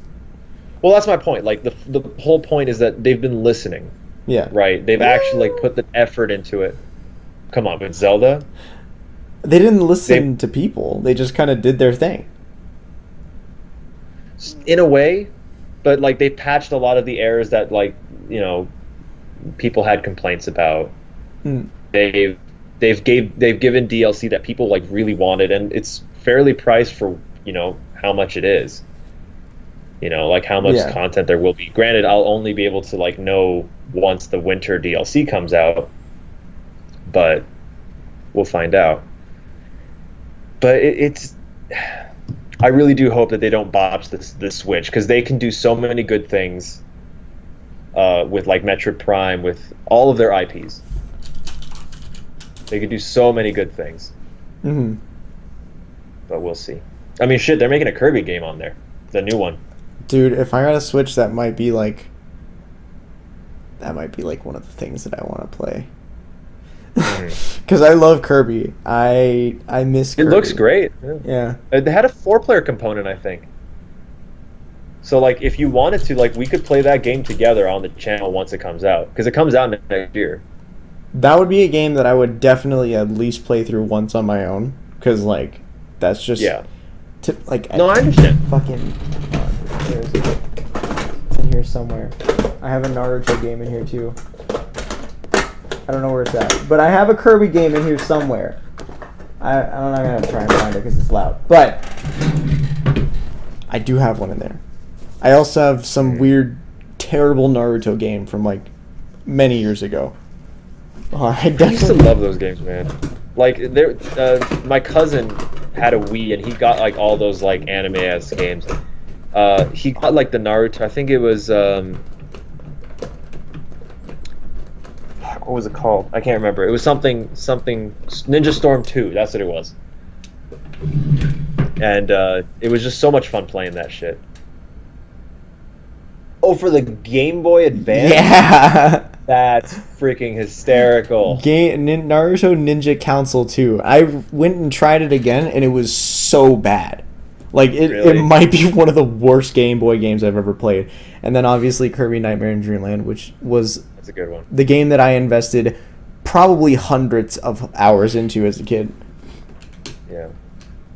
that's my point. Like, the whole point is that they've been listening.
Yeah.
Right? They've actually like put the effort into it. Come on, but Zelda?
They didn't listen to people. They just kind of did their thing.
In a way, but like they patched a lot of the errors that, like, you know, people had complaints about. They've given DLC that people like really wanted, and it's fairly priced for, you know, how much it is. You know, like how much content there will be. Granted, I'll only be able to like know once the winter DLC comes out, but we'll find out. But it's I really do hope that they don't botch this Switch, because they can do so many good things with like Metroid Prime, with all of their IPs. They could do so many good things. but we'll see. I mean, shit, they're making a Kirby game on there, the new one.
Dude, if I got a Switch, that might be like one of the things that I want to play. Because I love Kirby. I miss Kirby.
It looks great.
Yeah.
They had a 4-player component, I think. So, like, if you wanted to, like, we could play that game together on the channel once it comes out. Because it comes out next year.
That would be a game that I would definitely at least play through once on my own. Because, like, that's just...
Yeah.
No,
I understand.
Fucking... It's in here somewhere. I have a Naruto game in here, too. I don't know where it's at. But I have a Kirby game in here somewhere. I'm not going to try and find it because it's loud. But I do have one in there. I also have some weird, terrible Naruto game from, like, many years ago. Oh, I
used to love those games, man. Like, my cousin had a Wii, and he got, like, all those, like, anime-ass games. He got, like, the Naruto, I think it was, what was it called? I can't remember. It was something Ninja Storm 2, that's what it was. And it was just so much fun playing that shit. Oh, for the Game Boy Advance?
Yeah!
That's freaking hysterical.
Naruto Ninja Council 2. I went and tried it again, and it was so bad. Like, it might be one of the worst Game Boy games I've ever played. And then, obviously, Kirby Nightmare in Dreamland, which was...
That's a good one.
The game that I invested probably hundreds of hours into as a kid.
Yeah.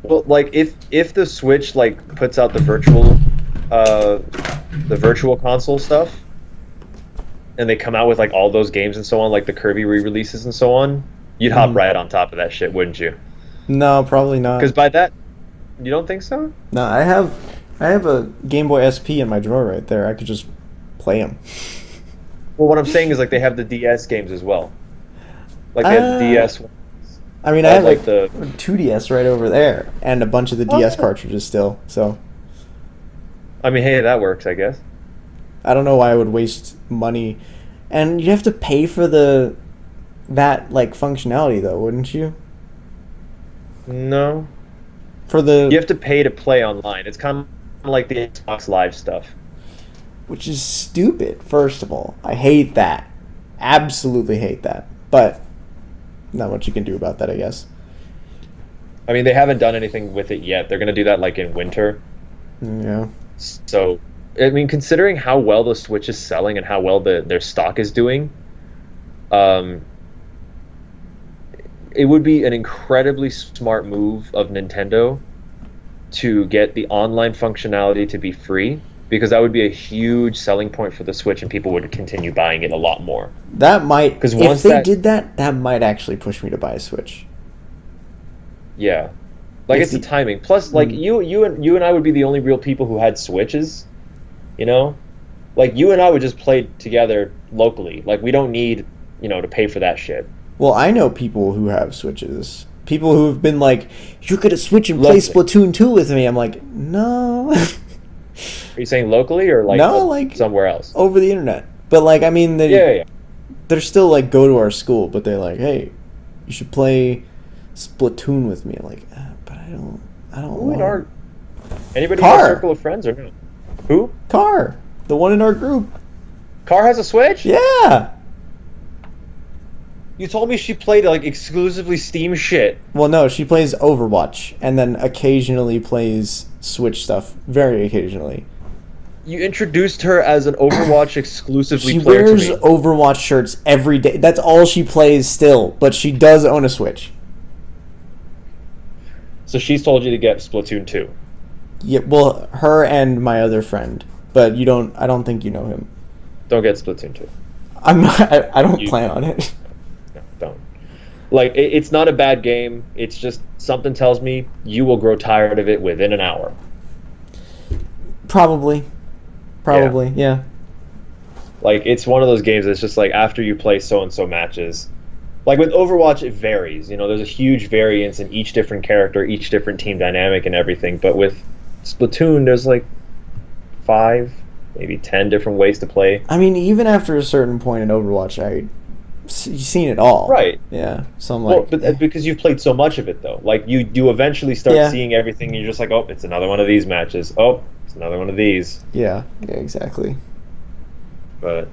Well, like, if the Switch, like, puts out the virtual console stuff, and they come out with, like, all those games and so on, like the Kirby re-releases and so on, you'd hop right on top of that shit, wouldn't you?
No, probably not.
Because by that, you don't think so?
No, I have a Game Boy SP in my drawer right there. I could just play them.
Well, what I'm saying is, like, they have the DS games as well. Like, they have the DS ones.
I mean, I have, like,
the
2DS right over there, and a bunch of the DS cartridges still, so...
I mean, hey, that works, I guess.
I don't know why I would waste money. And you have to pay for that like functionality though, wouldn't you?
No.
You
have to pay to play online. It's kind of like the Xbox Live stuff.
Which is stupid, first of all. I hate that. Absolutely hate that. But not much you can do about that, I guess.
I mean, they haven't done anything with it yet. They're going to do that like in winter.
Yeah.
So, I mean, considering how well the Switch is selling and how well their stock is doing, it would be an incredibly smart move of Nintendo to get the online functionality to be free, because that would be a huge selling point for the Switch, and people would continue buying it a lot more.
That might, because if they did that, that might actually push me to buy a Switch.
Yeah. Like, it's the timing. Plus, like, you and I would be the only real people who had Switches, you know? Like, you and I would just play together locally. Like, we don't need, to pay for that shit.
Well, I know people who have Switches. People who've been like, you could Switch and play Splatoon 2 with me. I'm like, no.
Are you saying locally or, like,
no, like
somewhere else?
Over the internet. But, like, I mean, they're still, like, go to our school, but they're like, hey, you should play Splatoon with me. I'm like, but I don't want
Anybody in our circle of friends or no? Who?
Car. The one in our group.
Car has a Switch?
Yeah.
You told me she played, like, exclusively Steam shit.
Well, no, she plays Overwatch and then occasionally plays Switch stuff. Very occasionally.
You introduced her as an Overwatch exclusively player to me.
She wears Overwatch shirts every day. That's all she plays still, but she does own a Switch.
So she's told you to get Splatoon 2.
Yeah, well, her and my other friend, but I don't think you know him.
Don't get Splatoon 2.
I don't plan on it.
No, don't. Like, it's not a bad game. It's just something tells me you will grow tired of it within an hour.
Probably, yeah.
Like, it's one of those games that's just like, after you play so-and-so matches... Like, with Overwatch, it varies. There's a huge variance in each different character, each different team dynamic and everything. But with Splatoon, there's, like, 5, maybe 10 different ways to play.
I mean, even after a certain point in Overwatch, you've seen it all.
Right.
Yeah. So I'm
Well,
like,
but because you've played so much of it, though, like you do eventually start
Yeah.
seeing everything, and you're just like, oh, it's another one of these matches. Oh, it's another one of these.
yeah, exactly.
But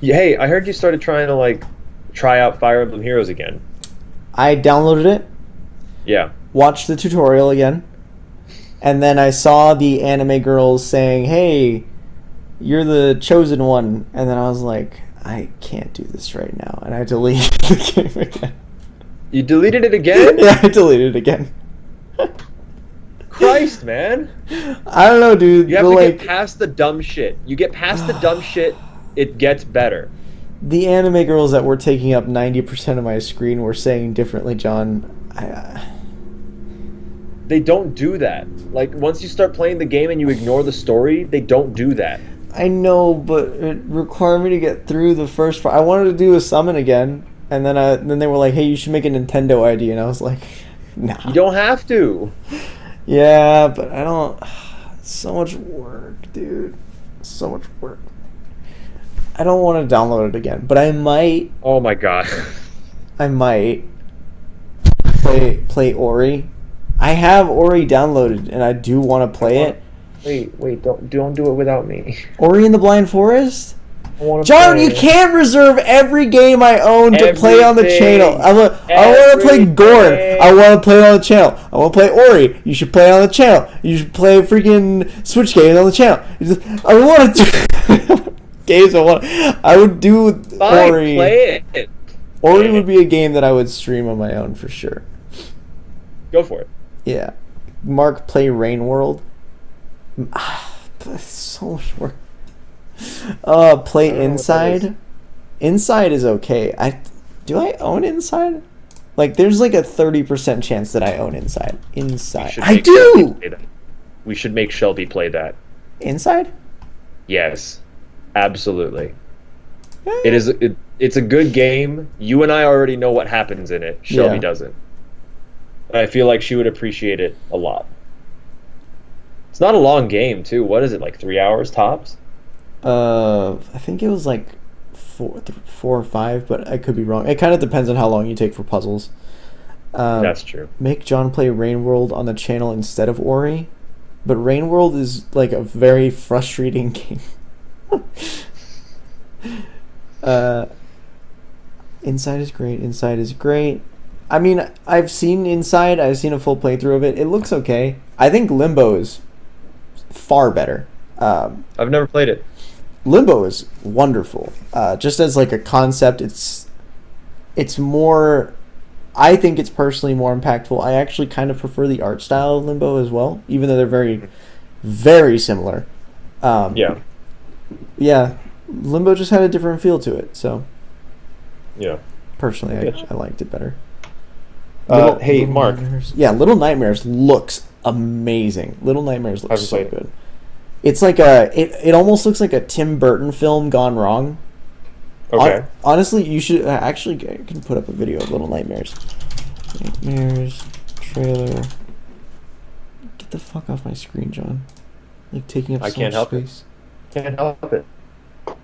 yeah, hey, I heard you started trying to like try out Fire Emblem Heroes again.
I downloaded it,
Yeah.
watched the tutorial again, and then I saw the anime girls saying, "Hey, you're the chosen one," and then I was like, I can't do this right now, and I deleted the game again.
You deleted it again?
Yeah, I deleted it again.
Christ, man.
I don't know, dude.
You have
but,
to
like,
get past the dumb shit. You get past the dumb shit, it gets better.
the anime girls that were taking up 90% of my screen were saying differently, John.
They don't do that. Like, once you start playing the game and you ignore the story, they don't do that.
I know, but it required me to get through the first part. I wanted to do a summon again, and then they were like, "Hey, you should make a Nintendo ID," and I was like, "Nah."
You don't have to.
Yeah, but I don't. So much work, dude. So much work. I don't want to download it again, but I might.
Oh my god.
I might play Ori. I have Ori downloaded, and I do want to play it.
Wait, don't do it without me.
Ori and the Blind Forest?
I wanna
John,
play
you
it.
can't reserve every game I own to play on the
Everything.
channel. I want to play Gorn. I want to play it on the channel. I want to play Ori. You should play it on the channel. You should play freaking Switch games on the channel. I want to games. I would do
Fine,
Ori.
play it.
Ori would be a game that I would stream on my own for sure.
Go for it.
Yeah. Mark, play Rain World. So much work. Play Inside. Inside is okay. Do I own Inside? Like, there's like a 30% chance that I own Inside. Inside. I do!
We should make Shelby play that.
Inside?
Yes. Absolutely. It's a good game. You and I already know what happens in it. Shelby doesn't. I feel like she would appreciate it a lot. It's not a long game, too. What is it, like 3 hours tops?
I think it was like four or five, but I could be wrong. It kind of depends on how long you take for puzzles.
That's true.
Make John play Rain World on the channel instead of Ori, but Rain World is like a very frustrating game. Inside is great. Inside is great. I mean, I've seen Inside. I've seen a full playthrough of it. It looks okay. I think Limbo is far better.
I've never played it.
Limbo is wonderful. Just as like a concept, it's more. I think it's personally more impactful. I actually kind of prefer the art style of Limbo as well, even though they're very, very similar.
Yeah.
Yeah, Limbo just had a different feel to it. So,
Yeah.
personally, I liked it better.
Hey, Mark.
Nightmares. Yeah, Little Nightmares looks amazing. Little Nightmares looks so
played it.
good. It's like it almost looks like a Tim Burton film gone wrong.
Okay.
Honestly, you should actually. I can put up a video of Little Nightmares. Nightmares trailer. Get the fuck off my screen, John. Like taking up
I
so
can't
much
help
space.
Can't help it.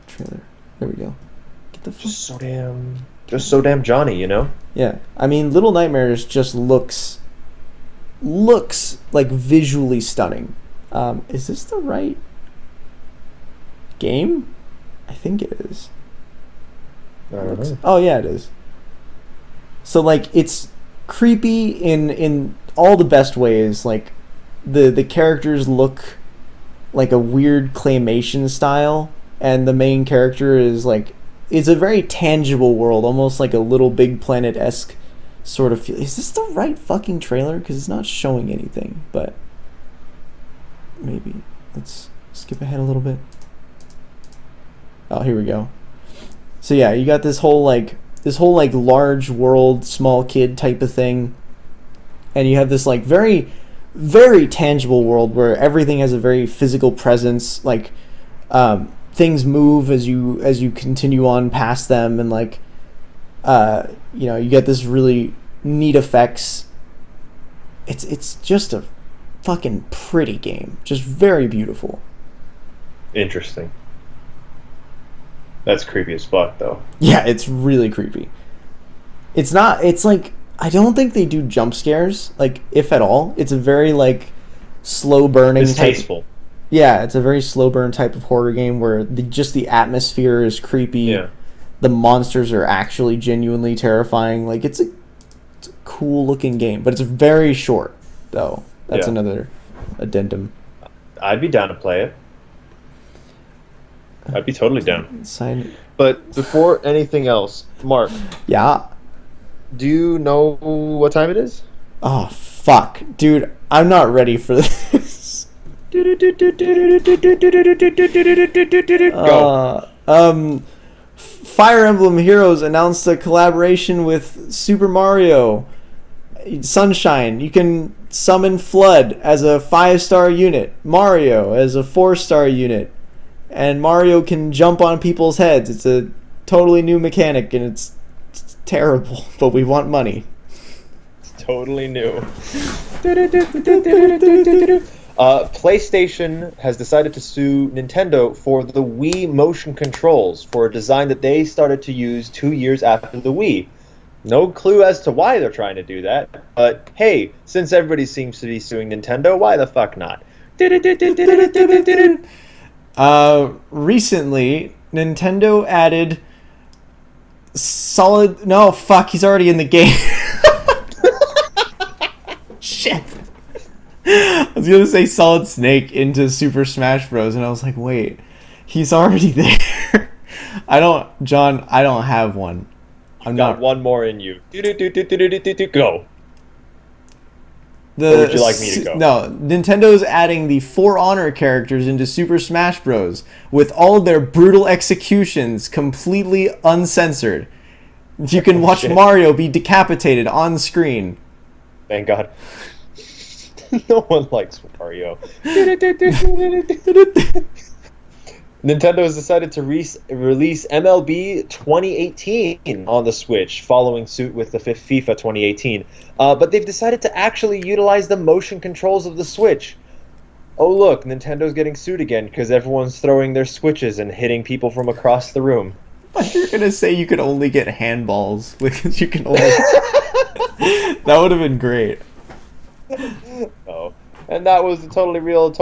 Trailer. There we go. Get the fuck.
Just so damn Johnny, you know?
Yeah, I mean, Little Nightmares just looks like visually stunning. Is this the right game? I think it is. Oh yeah, it is. So like, it's creepy in all the best ways. Like, the characters look like a weird claymation style, and the main character is like, it's a very tangible world, almost like a Little Big Planet-esque sort of feel. Is this the right fucking trailer? Because it's not showing anything, but maybe. Let's skip ahead a little bit. Oh, here we go. So yeah, you got this whole large world, small kid type of thing, and you have this like very, very tangible world where everything has a very physical presence. Like, things move as you continue on past them, and like, you get this really neat effects. It's just a fucking pretty game, just very beautiful.
Interesting. That's creepy as fuck, though.
Yeah, it's really creepy. It's not. It's like I don't think they do jump scares, like if at all. It's a very like slow burning.
It's tasteful.
Yeah, it's a very slow burn type of horror game where the atmosphere is creepy.
Yeah.
The monsters are actually genuinely terrifying. Like it's a cool looking game, but it's very short though. That's another addendum.
I'd be down to play it. I'd be totally down.
Sign.
But before anything else, Mark,
Yeah.
do you know what time it is?
Oh fuck, dude! I'm not ready for this.
Go.
Fire Emblem Heroes announced a collaboration with Super Mario Sunshine. You can summon Flood as a 5-star unit, Mario as a 4-star unit, and Mario can jump on people's heads. It's a totally new mechanic, and it's terrible, but we want money.
It's totally new. PlayStation has decided to sue Nintendo for the Wii motion controls for a design that they started to use 2 years after the Wii. No clue as to why they're trying to do that, but hey, since everybody seems to be suing Nintendo, why the fuck not?
Recently, Nintendo added solid... No, fuck, he's already in the game. Shit. I was gonna say Solid Snake into Super Smash Bros. And I was like, wait, he's already there. I don't have one. I'm
Got
not.
one more in you. Go.
Where
would you like me to go?
No, Nintendo's adding the For Honor characters into Super Smash Bros. With all of their brutal executions completely uncensored. You can watch
Shit.
Mario be decapitated on screen.
Thank God. No one likes Mario. Nintendo has decided to release MLB 2018 on the Switch, following suit with the FIFA 2018. But they've decided to actually utilize the motion controls of the Switch. Oh look, Nintendo's getting sued again because everyone's throwing their Switches and hitting people from across the room.
You're gonna say you could only get handballs because you can only. That would have been great.
Oh. And that was totally real,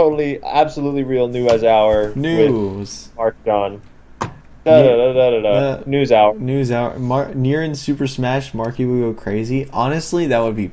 absolutely real news hour.
News.
With MarkJon. News hour.
News hour. Nier and Super Smash, Marky would go crazy. Honestly, that would be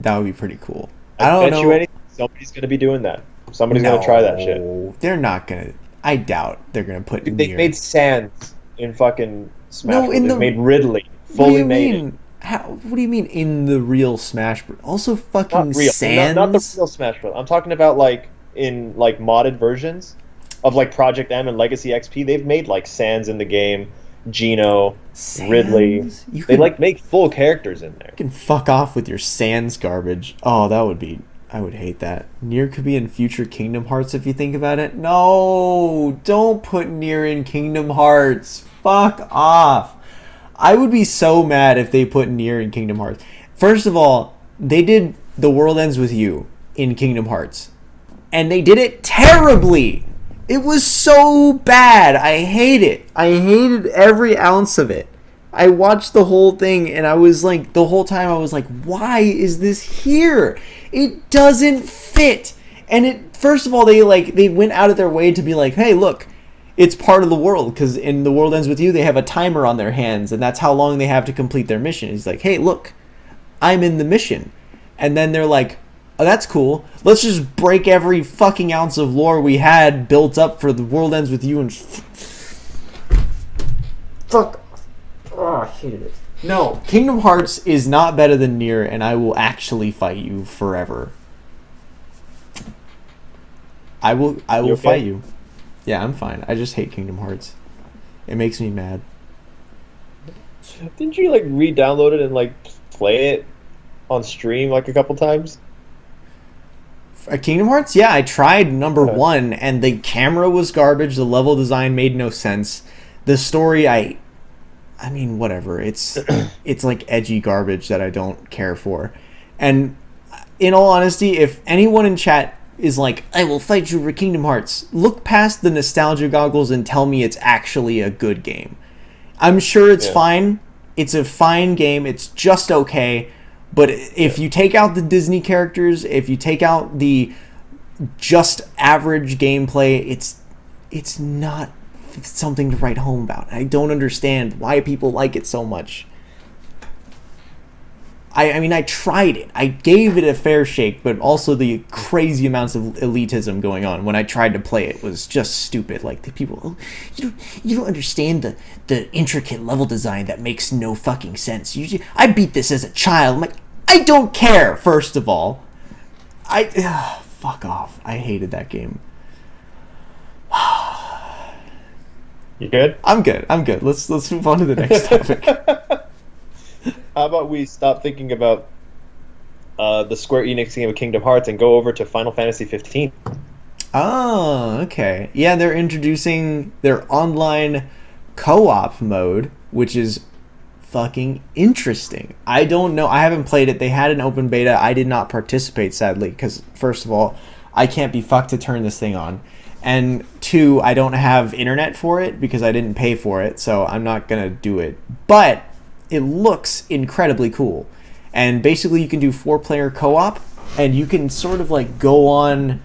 pretty cool. I don't
bet
know.
you anything, somebody's gonna be doing that. Somebody's gonna try that shit.
They're not gonna. I doubt they're gonna put.
Dude, they
Nier.
made Sans in fucking Smash.
No,
Bros.
in
They
the-
made Ridley.
What do
Fully
you
made
mean?
it.
What do you mean in the real Smash Bros? Also, fucking
Not real.
Sans.
Not the real Smash Bros. I'm talking about like in like modded versions of like Project M and Legacy XP. They've made like Sans in the game, Gino,
Sans?
Ridley.
You
They
can,
like make full characters in there.
you can fuck off with your Sans garbage. Oh, that would be. I would hate that. Nier could be in future Kingdom Hearts if you think about it. No, don't put Nier in Kingdom Hearts. Fuck off. I would be so mad if they put Nier in Kingdom Hearts. First of all, they did The World Ends With You in Kingdom Hearts. And they did it terribly. It was so bad. I hate it. I hated every ounce of it. I watched the whole thing and I was like, the whole time I was like, why is this here? It doesn't fit. And it, first of all, they went out of their way to be like, hey, look, it's part of the world, because in The World Ends With You, they have a timer on their hands, and that's how long they have to complete their mission. He's like, hey, look, I'm in the mission. And then they're like, oh, that's cool. Let's just break every fucking ounce of lore we had built up for The World Ends With You and... Fuck. Oh, I hated it. No, Kingdom Hearts is not better than Nier, and I will actually fight you forever. I will
okay?
fight you. Yeah, I'm fine. I just hate Kingdom Hearts. It makes me mad.
Didn't you like re-download it and like play it on stream like a couple times?
Kingdom Hearts? Yeah, I tried number 1, and the camera was garbage. The level design made no sense. The story, I mean, whatever. It's like edgy garbage that I don't care for. And in all honesty, if anyone in chat is like, I will fight you for Kingdom Hearts. Look past the nostalgia goggles and tell me it's actually a good game. I'm sure it's fine. It's a fine game. It's just okay. But if you take out the Disney characters, if you take out the just average gameplay, it's not something to write home about. I don't understand why people like it so much. I mean, I tried it. I gave it a fair shake, but also the crazy amounts of elitism going on when I tried to play it was just stupid. Like, the people, oh, you don't understand the intricate level design that makes no fucking sense. I beat this as a child. I'm like, I don't care, first of all. Fuck off. I hated that game.
You good?
I'm good. Let's move on to the next topic.
How about we stop thinking about the Square Enix game of Kingdom Hearts and go over to Final Fantasy 15?
Oh, okay. Yeah, they're introducing their online co-op mode, which is fucking interesting. I don't know. I haven't played it. They had an open beta. I did not participate, sadly, because first of all, I can't be fucked to turn this thing on. And two, I don't have internet for it because I didn't pay for it, so I'm not going to do it. But it looks incredibly cool. And basically you can do 4-player co-op, and you can sort of like go on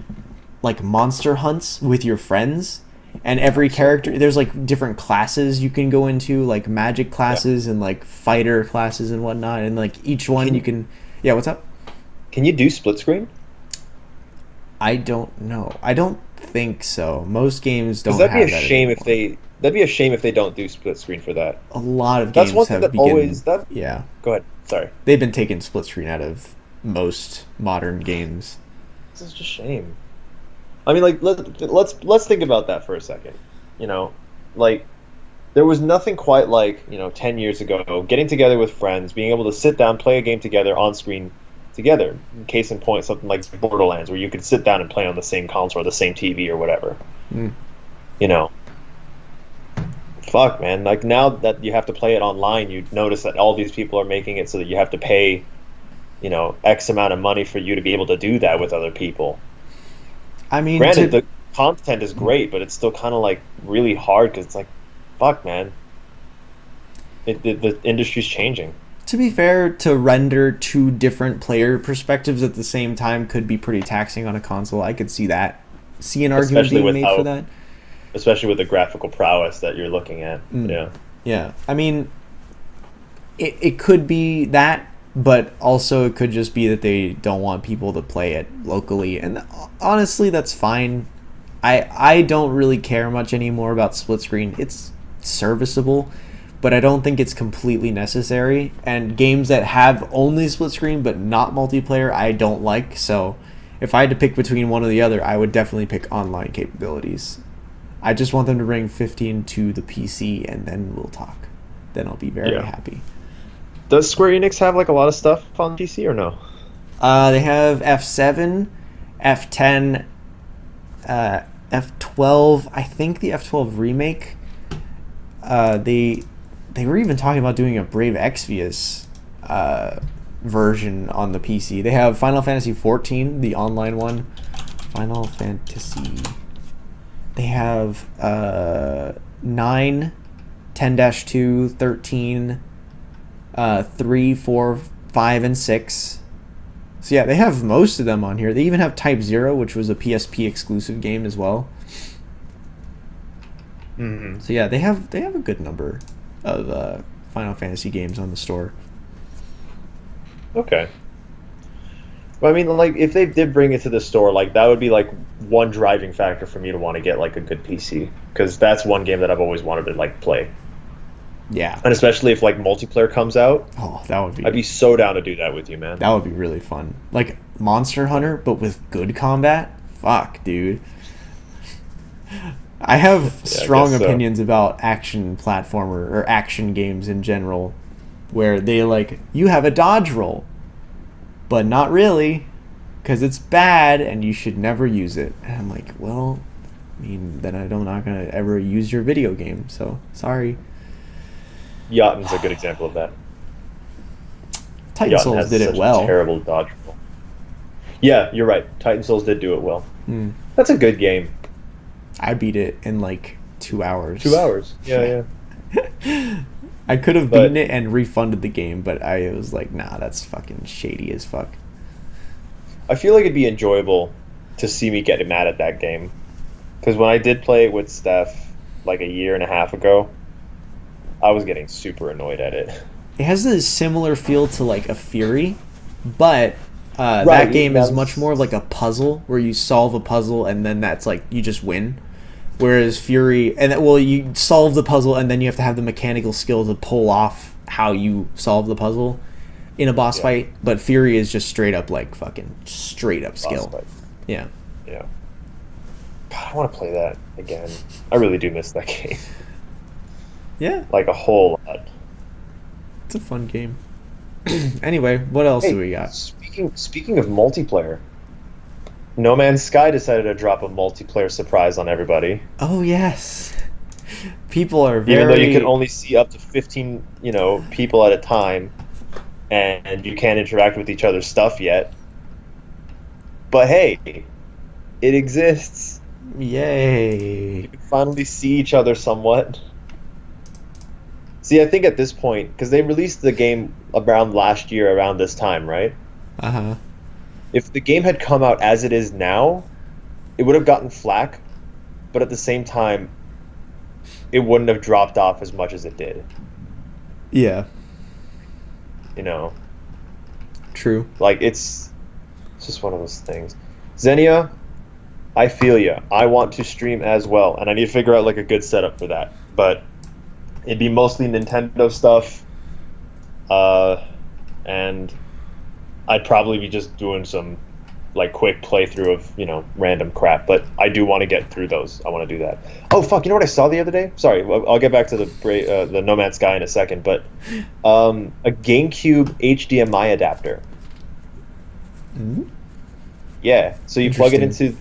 like monster hunts with your friends. And every character, there's like different classes you can go into, like magic classes and like fighter classes and whatnot. And like each one you can... Yeah, what's up?
Can you do split screen?
I don't know. I don't think so. Most games don't have
that'd be
that
a shame
anymore.
That'd be a shame if they don't do split screen for that.
A lot of games
That's one thing
have
that
begun...
always...
Yeah.
Go ahead. Sorry.
They've been taking split screen out of most modern games.
This is just a shame. I mean, like, let's think about that for a second. You know, like, there was nothing quite like, 10 years ago, getting together with friends, being able to sit down, play a game together on screen together. Case in point, something like Borderlands, where you could sit down and play on the same console or the same TV or whatever. Fuck, man. Like, now that you have to play it online, you notice that all these people are making it so that you have to pay, X amount of money for you to be able to do that with other people.
I mean,
granted, the content is great, but it's still kind of like really hard because it's like, fuck, man. The industry's changing.
To be fair, to render two different player perspectives at the same time could be pretty taxing on a console. I could see that. See an argument being made for that.
Especially with the graphical prowess that you're looking at.
Yeah. I mean, it could be that, but also it could just be that they don't want people to play it locally. And honestly, that's fine. I don't really care much anymore about split screen. It's serviceable, but I don't think it's completely necessary. And games that have only split screen but not multiplayer, I don't like. So if I had to pick between one or the other, I would definitely pick online capabilities. I just want them to bring 15 to the PC, and then we'll talk. Then I'll be very happy.
Does Square Enix have like a lot of stuff on PC or no?
They have F7, F10, F12. I think the F12 remake. They were even talking about doing a Brave Exvius version on the PC. They have Final Fantasy 14, the online one. Final Fantasy. They have 9, 10-2, 13, 3, 4, 5, and 6. So yeah, they have most of them on here. They even have Type 0, which was a PSP exclusive game as well.
Mm-hmm.
So yeah, they have a good number of Final Fantasy games on the store.
Okay. Well, I mean, like, if they did bring it to the store, like, that would be, like, one driving factor for me to want to get, like, a good PC. Because that's one game that I've always wanted to, like, play.
Yeah.
And especially if, like, multiplayer comes out.
Oh, that would be...
I'd be so down to do that with you, man.
That would be really fun. Like, Monster Hunter, but with good combat? Fuck, dude. I have strong opinions about action platformer, or action games in general, where they, like, you have a dodge roll. But not really, because it's bad and you should never use it. And I'm like, well, I mean, then I'm not going to ever use your video game, so sorry.
Jotun's a good example of that.
Titan Souls did it well.
Terrible dodge roll. Yeah, you're right. Titan Souls did do it well.
Mm.
That's a good game.
I beat it in like 2 hours.
2 hours. Yeah.
I could have beaten it and refunded the game, but I was like, nah, that's fucking shady as fuck.
I feel like it'd be enjoyable to see me get mad at that game. Because when I did play it with Steph like a year and a half ago, I was getting super annoyed at it.
It has a similar feel to like a Fury, but that game is much more of like a puzzle where you solve a puzzle and then that's like you just win. Whereas Fury, you solve the puzzle and then you have to have the mechanical skill to pull off how you solve the puzzle in a boss fight. But Fury is just straight up like fucking straight up skill.
Fight.
Yeah.
God, I want to play that again. I really do miss that game.
Yeah.
Like a whole lot.
It's a fun game. Anyway, what else do we got?
Speaking of multiplayer, No Man's Sky decided to drop a multiplayer surprise on everybody.
Oh yes, people are very.
Even though you can only see up to 15, people at a time, and you can't interact with each other's stuff yet. But hey, it exists.
Yay!
You can finally see each other somewhat. See, I think at this point, because they released the game around last year, around this time, right?
Uh-huh.
If the game had come out as it is now, it would have gotten flack, but at the same time, it wouldn't have dropped off as much as it did.
Yeah. True.
Like, it's just one of those things. Xenia, I feel ya. I want to stream as well, and I need to figure out, like, a good setup for that. But it'd be mostly Nintendo stuff, and I'd probably be just doing some like quick playthrough of random crap. But I do want to get through those. I want to do that. Oh fuck! You know what I saw the other day? Sorry, I'll get back to the No Man's Sky in a second. But a GameCube HDMI adapter.
Mm-hmm.
Yeah, so you plug it into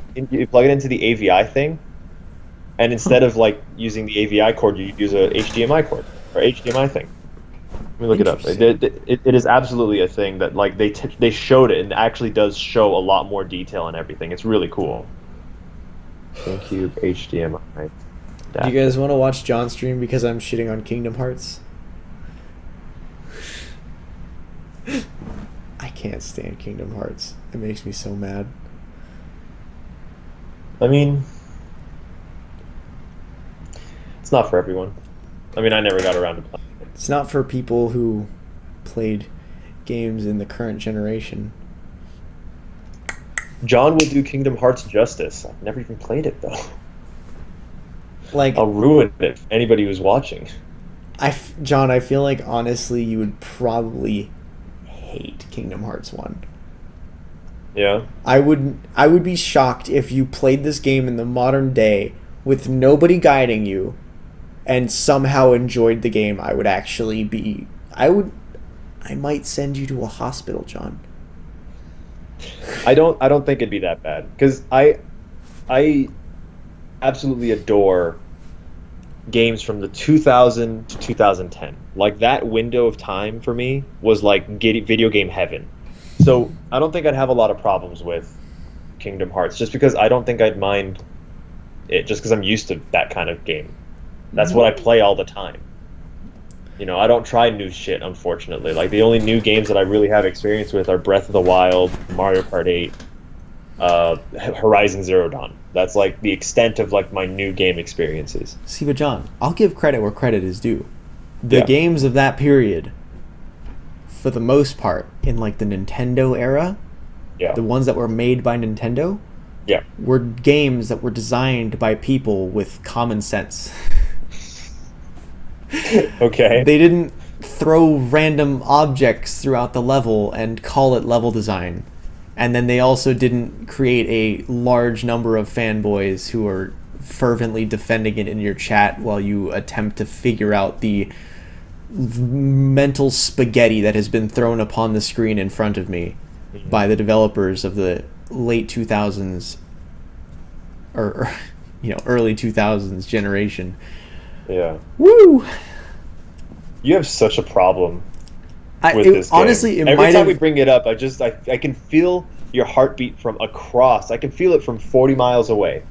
the AVI thing, and instead of like using the AVI cord, you use a HDMI cord or HDMI thing. Let me look it up. It is absolutely a thing that like they showed it and it actually does show a lot more detail and everything. It's really cool. GameCube HDMI.
Do you guys want to watch John stream because I'm shitting on Kingdom Hearts? I can't stand Kingdom Hearts. It makes me so mad.
I mean, it's not for everyone. I mean, I never got around to playing it.
It's not for people who played games in the current generation.
John will do Kingdom Hearts justice. I've never even played it though.
Like,
I'll ruin it for anybody who's watching.
John, I feel like honestly you would probably hate Kingdom Hearts 1.
Yeah.
I would be shocked if you played this game in the modern day with nobody guiding you and somehow enjoyed the game. I might send you to a hospital, John.
I don't think it'd be that bad because I absolutely adore games from the 2000 to 2010. Like that window of time for me was like video game heaven. So I don't think I'd have a lot of problems with Kingdom Hearts just because I don't think I'd mind it just because I'm used to that kind of game. That's what I play all the time. I don't try new shit, unfortunately. Like, the only new games that I really have experience with are Breath of the Wild, Mario Kart 8, Horizon Zero Dawn. That's, like, the extent of, like, my new game experiences.
See, but John, I'll give credit where credit is due. The games of that period, for the most part, in, like, the Nintendo era, the ones that were made by Nintendo, were games that were designed by people with common sense.
Okay.
They didn't throw random objects throughout the level and call it level design. And then they also didn't create a large number of fanboys who are fervently defending it in your chat while you attempt to figure out the mental spaghetti that has been thrown upon the screen in front of me by the developers of the late 2000s or early 2000s generation.
Yeah.
Woo!
You have such a problem with this game.
Honestly,
every time we bring it up, I can feel your heartbeat from across. I can feel it from 40 miles away.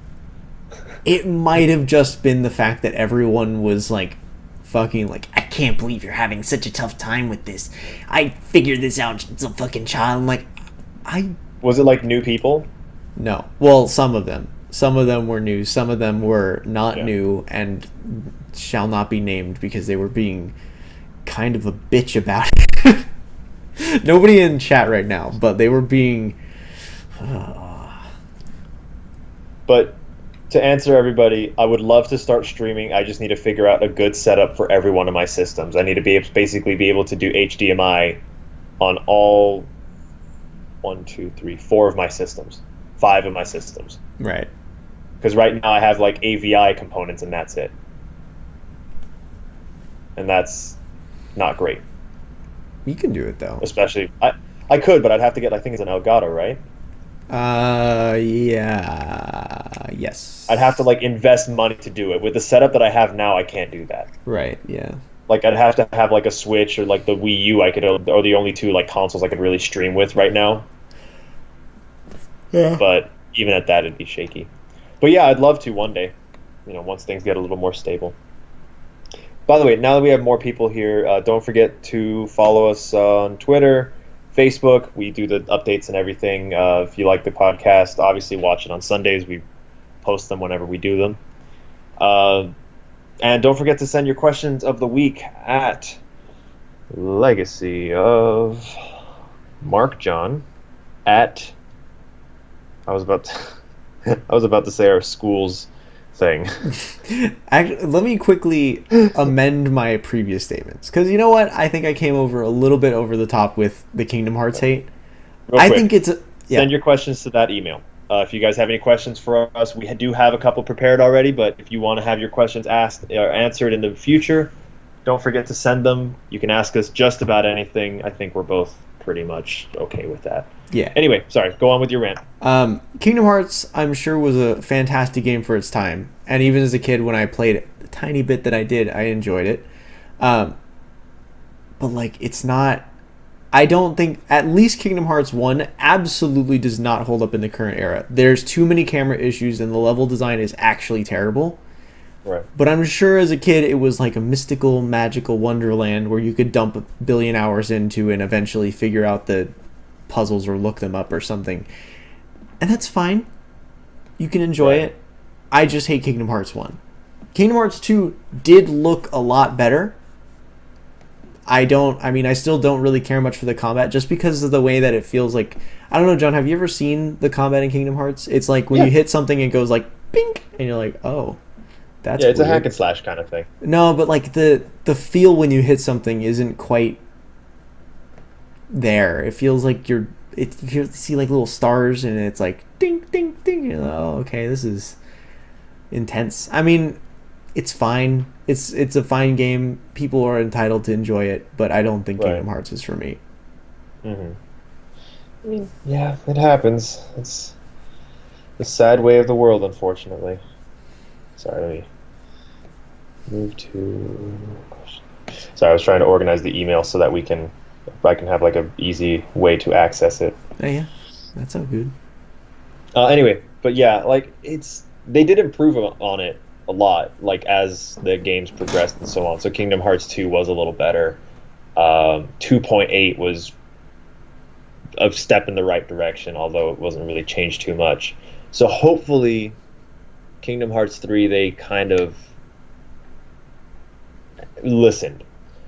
It might have just been the fact that everyone was like fucking like, I can't believe you're having such a tough time with this. I figured this out as a fucking child. I'm like,
Was it like new people?
No. Well, some of them. Some of them were new. Some of them were not new and shall not be named because they were being kind of a bitch about it. Nobody in chat right now, but they were being...
But to answer everybody, I would love to start streaming. I just need to figure out a good setup for every one of my systems. I need to basically be able to do HDMI on all 4 of my systems. 5 of my systems.
Right.
Because right now I have like AVI components and that's it. And that's not great.
You can do it though.
Especially, I could, but I'd have to get, I think it's an Elgato, right?
Yeah. Yes.
I'd have to like invest money to do it. With the setup that I have now, I can't do that.
Right, yeah.
Like I'd have to have like a Switch or like the Wii U or the only 2 like consoles I could really stream with right now.
Yeah.
But even at that, it'd be shaky. But yeah, I'd love to one day, once things get a little more stable. By the way, now that we have more people here, don't forget to follow us on Twitter, Facebook. We do the updates and everything. If you like the podcast, obviously watch it on Sundays. We post them whenever we do them. And don't forget to send your questions of the week at Legacy of MarkJon at... I was about to say our school's thing.
Actually, let me quickly amend my previous statements, because you know what? I think I came over a little bit over the top with the Kingdom Hearts hate.
I
think it's
send your questions to that email. If you guys have any questions for us, we do have a couple prepared already. But if you want to have your questions asked or answered in the future, don't forget to send them. You can ask us just about anything. I think we're both pretty much okay with that.
Yeah.
Anyway, sorry. Go on with your rant.
Kingdom Hearts, I'm sure, was a fantastic game for its time. And even as a kid, when I played it, the tiny bit that I did, I enjoyed it. But, like, it's not... I don't think... At least Kingdom Hearts 1 absolutely does not hold up in the current era. There's too many camera issues, and the level design is actually terrible.
Right.
But I'm sure as a kid, it was like a mystical, magical wonderland where you could dump a billion hours into and eventually figure out the puzzles or look them up or something. And that's fine. You can enjoy it. I just hate Kingdom Hearts 1. Kingdom Hearts 2 did look a lot better. I still don't really care much for the combat just because of the way that it feels like... I don't know, John, have you ever seen the combat in Kingdom Hearts? It's like when you hit something, it goes like, bink, and you're like, oh, that's
it's
weird.
a hack and slash kind of thing.
No, but like the feel when you hit something isn't quite there. It feels like you see like little stars and it's like ding ding ding. You're like, oh, okay, this is intense. I mean, it's fine. It's a fine game. People are entitled to enjoy it, but I don't think Kingdom Hearts is for me.
Mm-hmm. I mean, yeah, it happens. It's the sad way of the world, unfortunately. Sorry, let me move to... Sorry, I was trying to organize the email so that I can have like a easy way to access it.
Oh, yeah, that's so good.
Anyway, but yeah, like they did improve on it a lot, like as the games progressed and so on. So Kingdom Hearts 2 was a little better. 2.8 was a step in the right direction, although it wasn't really changed too much. So hopefully Kingdom Hearts 3, they kind of listened.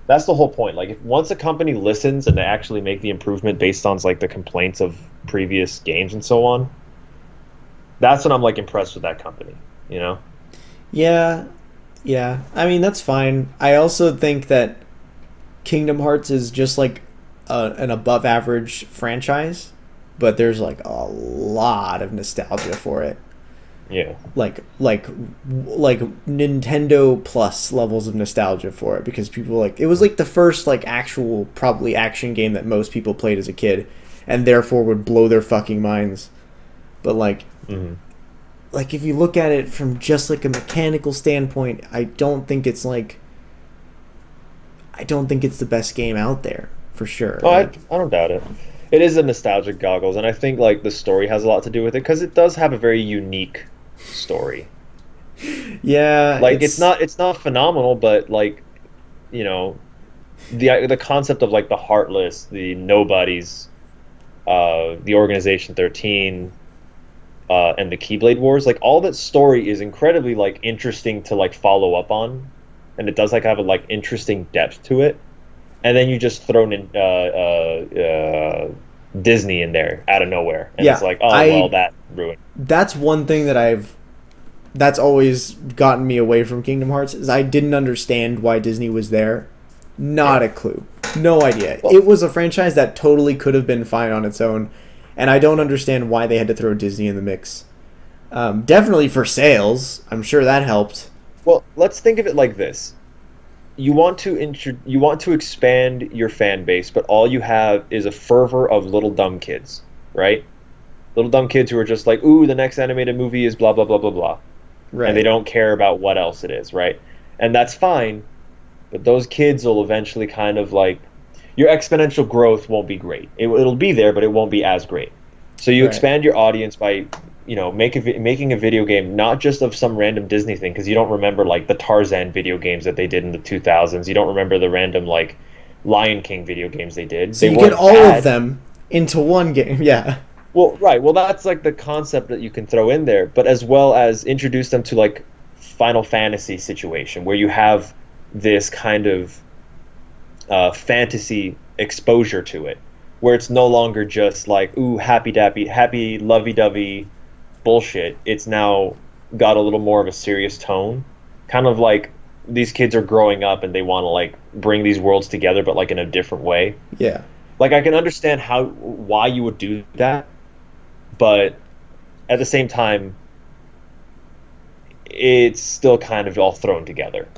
That's the whole point. Like, if once a company listens and they actually make the improvement based on like the complaints of previous games and so on, that's when I'm like impressed with that company, you know?
Yeah. I mean, that's fine. I also think that Kingdom Hearts is just like an above average franchise, but there's like a lot of nostalgia for it.
Yeah.
Like Nintendo Plus levels of nostalgia for it, because people like, it was like the first like actual probably action game that most people played as a kid and therefore would blow their fucking minds. But like like if you look at it from just like a mechanical standpoint, I don't think it's the best game out there for sure.
Oh,
like,
I don't doubt it. It is a nostalgic goggles, and I think like the story has a lot to do with it because it does have a very unique story.
Yeah,
Like it's not phenomenal, but like, you know, the concept of like the Heartless, the Nobodies, the Organization 13, and the Keyblade Wars, like all that story is incredibly like interesting to like follow up on, and it does like have a like interesting depth to it. And then you just thrown in Disney in there out of nowhere, and it's like, oh well, that ruined.
That's one thing that's always gotten me away from Kingdom Hearts is I didn't understand why Disney was there. Not a clue. No idea. Well, it was a franchise that totally could have been fine on its own, and I don't understand why they had to throw Disney in the mix. Definitely for sales. I'm sure that helped.
Well, let's think of it like this. You want to expand your fan base, but all you have is a fervor of little dumb kids, right? Little dumb kids who are just like, ooh, the next animated movie is blah, blah, blah, blah, blah. Right. And they don't care about what else it is, right? And that's fine, but those kids will eventually kind of like, your exponential growth won't be great. It'll be there, but it won't be as great. So you expand your audience by, you know, making a video game not just of some random Disney thing, because you don't remember like the Tarzan video games that they did in the 2000s. You don't remember the random like Lion King video games they did.
So you get all of them into one game, yeah.
Well, right. Well, that's like the concept that you can throw in there, but as well as introduce them to like Final Fantasy situation where you have this kind of fantasy exposure to it, where it's no longer just like, ooh, happy lovey-dovey bullshit. It's now got a little more of a serious tone, kind of like these kids are growing up and they want to like bring these worlds together, but like in a different way.
Yeah,
like I can understand why you would do that, but at the same time it's still kind of all thrown together.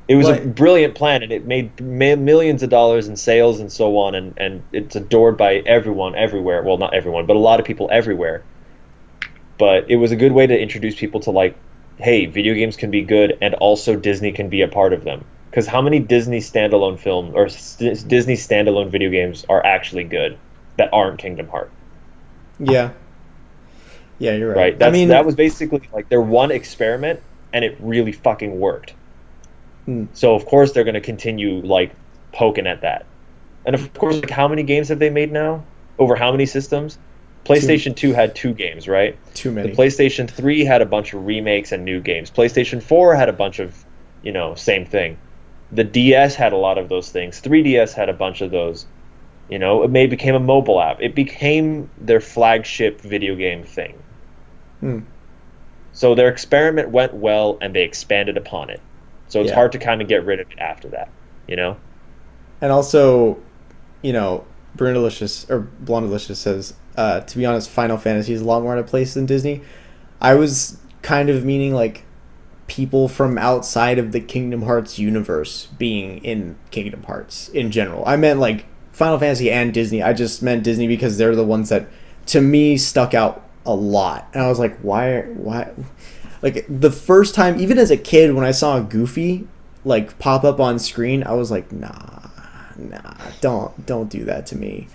It was a brilliant plan, and it made millions of dollars in sales and so on, and it's adored by everyone everywhere. Well, not everyone, but a lot of people everywhere. But it was a good way to introduce people to like, hey, video games can be good, and also Disney can be a part of them. Because how many Disney standalone film or Disney standalone video games are actually good that aren't Kingdom Hearts?
Yeah. Yeah, you're right.
That was basically like their one experiment, and it really fucking worked. So of course they're going to continue like poking at that. And of course, like how many games have they made now? Over how many systems? PlayStation 2 had 2 games, right?
Too many.
The PlayStation 3 had a bunch of remakes and new games. PlayStation 4 had a bunch of, you know, same thing. The DS had a lot of those things. 3DS had a bunch of those. You know, it became a mobile app. It became their flagship video game thing. So their experiment went well, and they expanded upon it. So it's hard to kind of get rid of it after that, you know?
And also, you know, Blondelicious says, to be honest, Final Fantasy is a lot more out of place than Disney. I was kind of meaning, like, people from outside of the Kingdom Hearts universe being in Kingdom Hearts in general. I meant, like, Final Fantasy and Disney. I just meant Disney because they're the ones that, to me, stuck out a lot. And I was like, why? Like, the first time, even as a kid, when I saw Goofy, like, pop up on screen, I was like, nah, don't do that to me.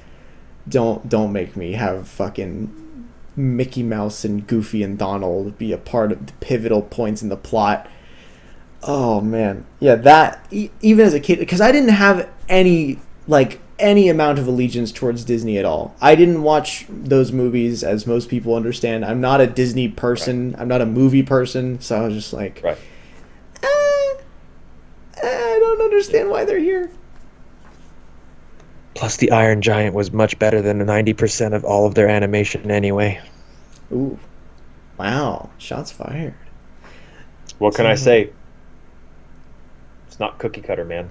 Don't make me have fucking Mickey Mouse and Goofy and Donald be a part of the pivotal points in the plot. Oh, man. Yeah, that, even as a kid, because I didn't have any amount of allegiance towards Disney at all. I didn't watch those movies, as most people understand. I'm not a Disney person. Right. I'm not a movie person. So I was just like, I don't understand why they're here.
Plus, the Iron Giant was much better than 90% of all of their animation anyway.
Ooh. Wow. Shots fired.
What can I say? It's not cookie cutter, man.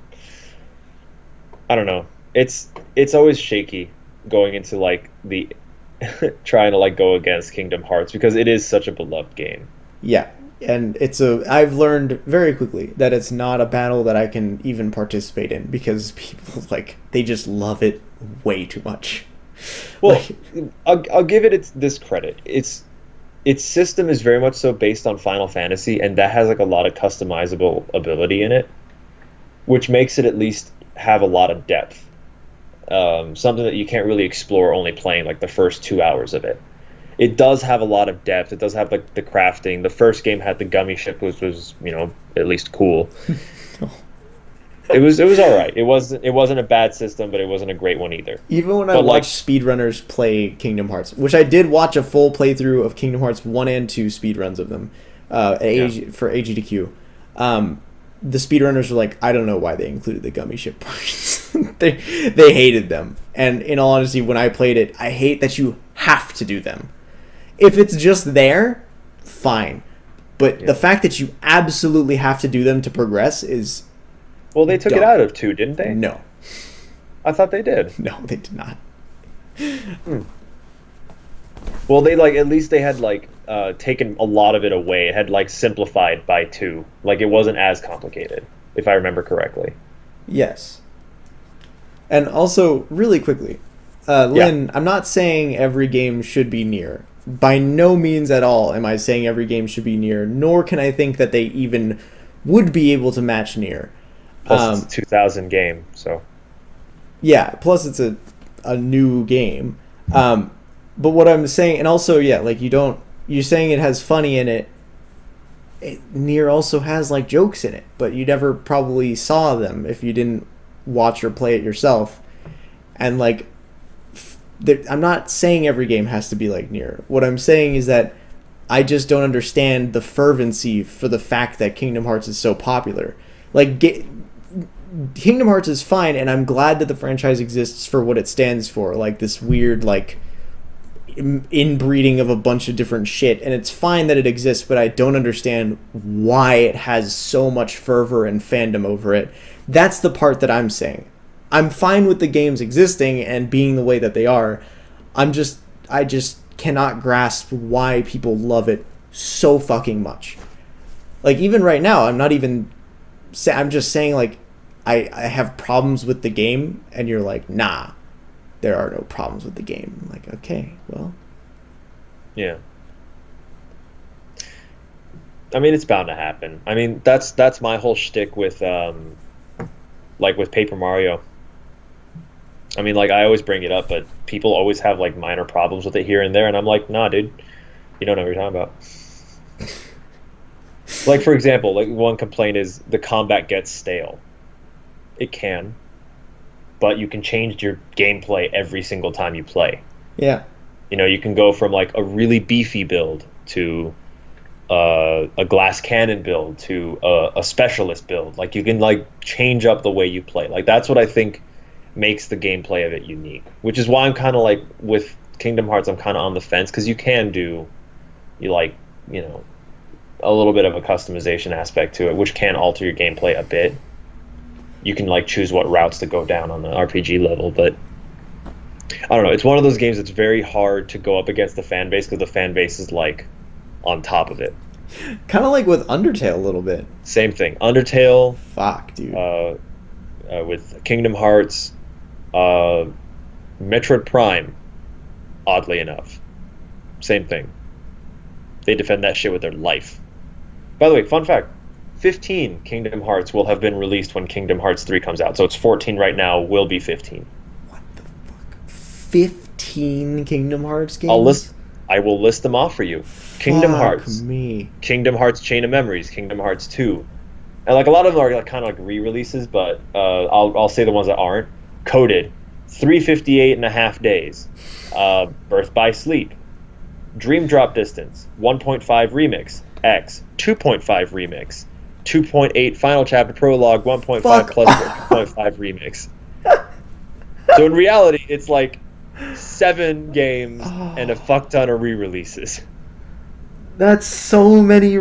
I don't know. It's always shaky going into like the trying to like go against Kingdom Hearts because it is such a beloved game.
Yeah, and I've learned very quickly that it's not a battle that I can even participate in because people like they just love it way too much.
Well, I'll give it this credit. Its system is very much so based on Final Fantasy, and that has like a lot of customizable ability in it, which makes it at least have a lot of depth.
something that you can't really explore only playing like the first 2 hours of it. It does have a lot of depth. It does have like the crafting. The first game had the gummy ship, which was at least cool. It was all right. It wasn't a bad system, but it wasn't a great one either.
Even when I watched speedrunners play Kingdom Hearts, which I did watch a full playthrough of Kingdom Hearts 1 and 2 speedruns of them for AGDQ. The speedrunners were like, I don't know why they included the gummy ship parts. they hated them. And in all honesty, when I played it, I hate that you have to do them. If it's just there, fine. But the fact that you absolutely have to do them to progress is
Well, they took it out of 2, didn't they?
No.
I thought they did.
No, they did not.
Well, they at least they had taken a lot of it away. It had simplified by 2. It wasn't as complicated, if I remember correctly.
Yes. And also, really quickly, Lynn, I'm not saying every game should be Nier. By no means at all am I saying every game should be Nier, nor can I think that they even would be able to match Nier.
Plus it's a 2000 game, so.
Yeah, plus it's a new game. But what I'm saying, and also, you're saying it has funny in it. Nier also has jokes in it, but you never probably saw them if you didn't watch or play it yourself. And I'm not saying every game has to be like Nier. What I'm saying is that I just don't understand the fervency for the fact that Kingdom Hearts is so popular. Kingdom Hearts is fine, and I'm glad that the franchise exists for what it stands for, this weird inbreeding of a bunch of different shit, and it's fine that it exists, but I don't understand why it has so much fervor and fandom over it. That's the part that I'm saying. I'm fine with the games existing and being the way that they are. I just cannot grasp why people love it so fucking much. Even right now, I'm just saying I have problems with the game, and you're like, nah, there are no problems with the game. I'm like, okay, well.
Yeah. I mean, it's bound to happen. I mean, that's my whole shtick with with Paper Mario. I mean, I always bring it up, but people always have minor problems with it here and there, and I'm like, nah, dude, you don't know what you're talking about. For example, one complaint is the combat gets stale. It can, but you can change your gameplay every single time you play.
Yeah.
You can go from a really beefy build to a glass cannon build to a specialist build. You can change up the way you play. That's what I think makes the gameplay of it unique, which is why I'm kind of with Kingdom Hearts, I'm kind of on the fence, because you can do a little bit of a customization aspect to it, which can alter your gameplay a bit. You can choose what routes to go down on the RPG level, but I don't know, it's one of those games that's very hard to go up against the fan base, because the fan base is on top of it.
Kind of like with Undertale a little bit.
Same thing. Undertale.
Fuck, dude.
With Kingdom Hearts, Metroid Prime, oddly enough, same thing. They defend that shit with their life. By the way, fun fact, 15 Kingdom Hearts will have been released when Kingdom Hearts 3 comes out. So it's 14 right now, will be 15.
What the fuck? 15 Kingdom Hearts games?
I will list them off for you. Kingdom Hearts.
Me.
Kingdom Hearts Chain of Memories, Kingdom Hearts 2. And a lot of them are kind of re-releases, but I'll say the ones that aren't. Coded, 358 and a half days. Birth by Sleep. Dream Drop Distance, 1.5 Remix. X, 2.5 Remix. 2.8 Final Chapter Prologue, 1.5 plus 1.5 Remix. So in reality, it's 7 games and a fuck ton of re-releases.
That's so many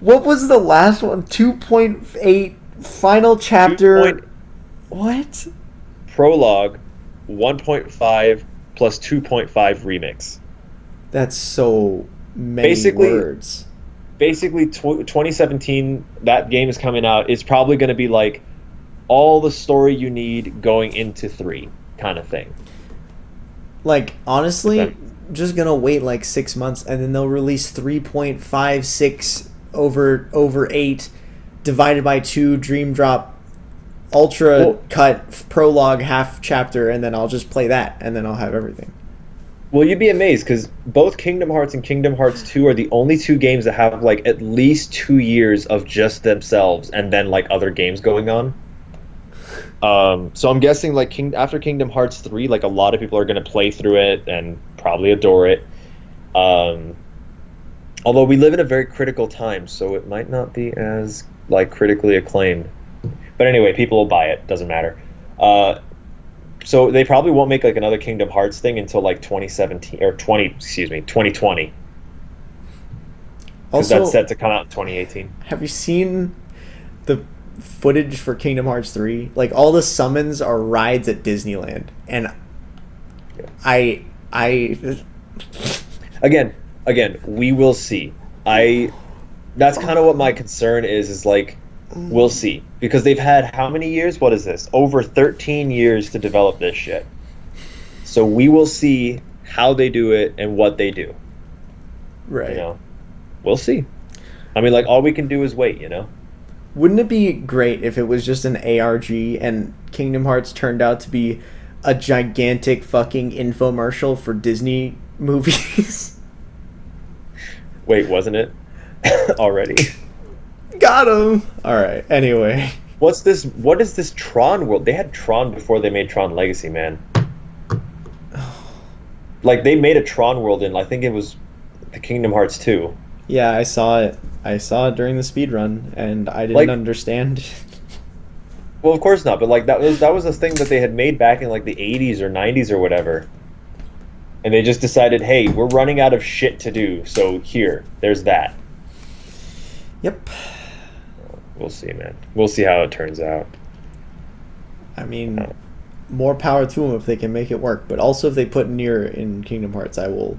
What was the last one? 2.8 Final Chapter. What?
Prologue, 1.5 plus 2.5 Remix.
That's so many words.
Basically, 2017, that game is coming out. It's probably going to be all the story you need going into 3 kind of thing.
Honestly, just going to wait 6 months, and then they'll release 3.56 over 8 divided by 2 Dream Drop ultra cut prologue half chapter, and then I'll just play that, and then I'll have everything.
Well, you'd be amazed because both Kingdom Hearts and Kingdom Hearts 2 are the only two games that have like at least 2 years of just themselves and then like other games going on. So I'm guessing like after Kingdom Hearts 3, like a lot of people are going to play through it and probably adore it. Although we live in a very critical time, so it might not be as like critically acclaimed. But anyway, people will buy it. Doesn't matter. So they probably won't make like another Kingdom Hearts thing until like 2020. Because that's set to come out in 2018.
Have you seen the footage for Kingdom Hearts 3? Like all the summons are rides at Disneyland, and I again,
we will see. That's kind of what my concern is like. We'll see. Because they've had how many years? What is this? Over 13 years to develop this shit. So we will see how they do it and what they do.
Right.
You know? We'll see. I mean, like, all we can do is wait, you know?
Wouldn't it be great if it was just an ARG and Kingdom Hearts turned out to be a gigantic fucking infomercial for Disney movies?
Wait, wasn't it? Already?
Got him. All right. Anyway,
what is this Tron world? They had Tron before they made Tron Legacy, man. Like they made a Tron world in I think it was the Kingdom Hearts 2.
Yeah, I saw it. I saw it during the speed run, and I didn't understand.
Well, of course not. But like that was a thing that they had made back in like the 80s or 90s or whatever. And they just decided, hey, we're running out of shit to do, so there's that.
Yep.
We'll see, man. We'll see how it turns out.
I mean, more power to them if they can make it work. But also, if they put Nier in Kingdom Hearts, I will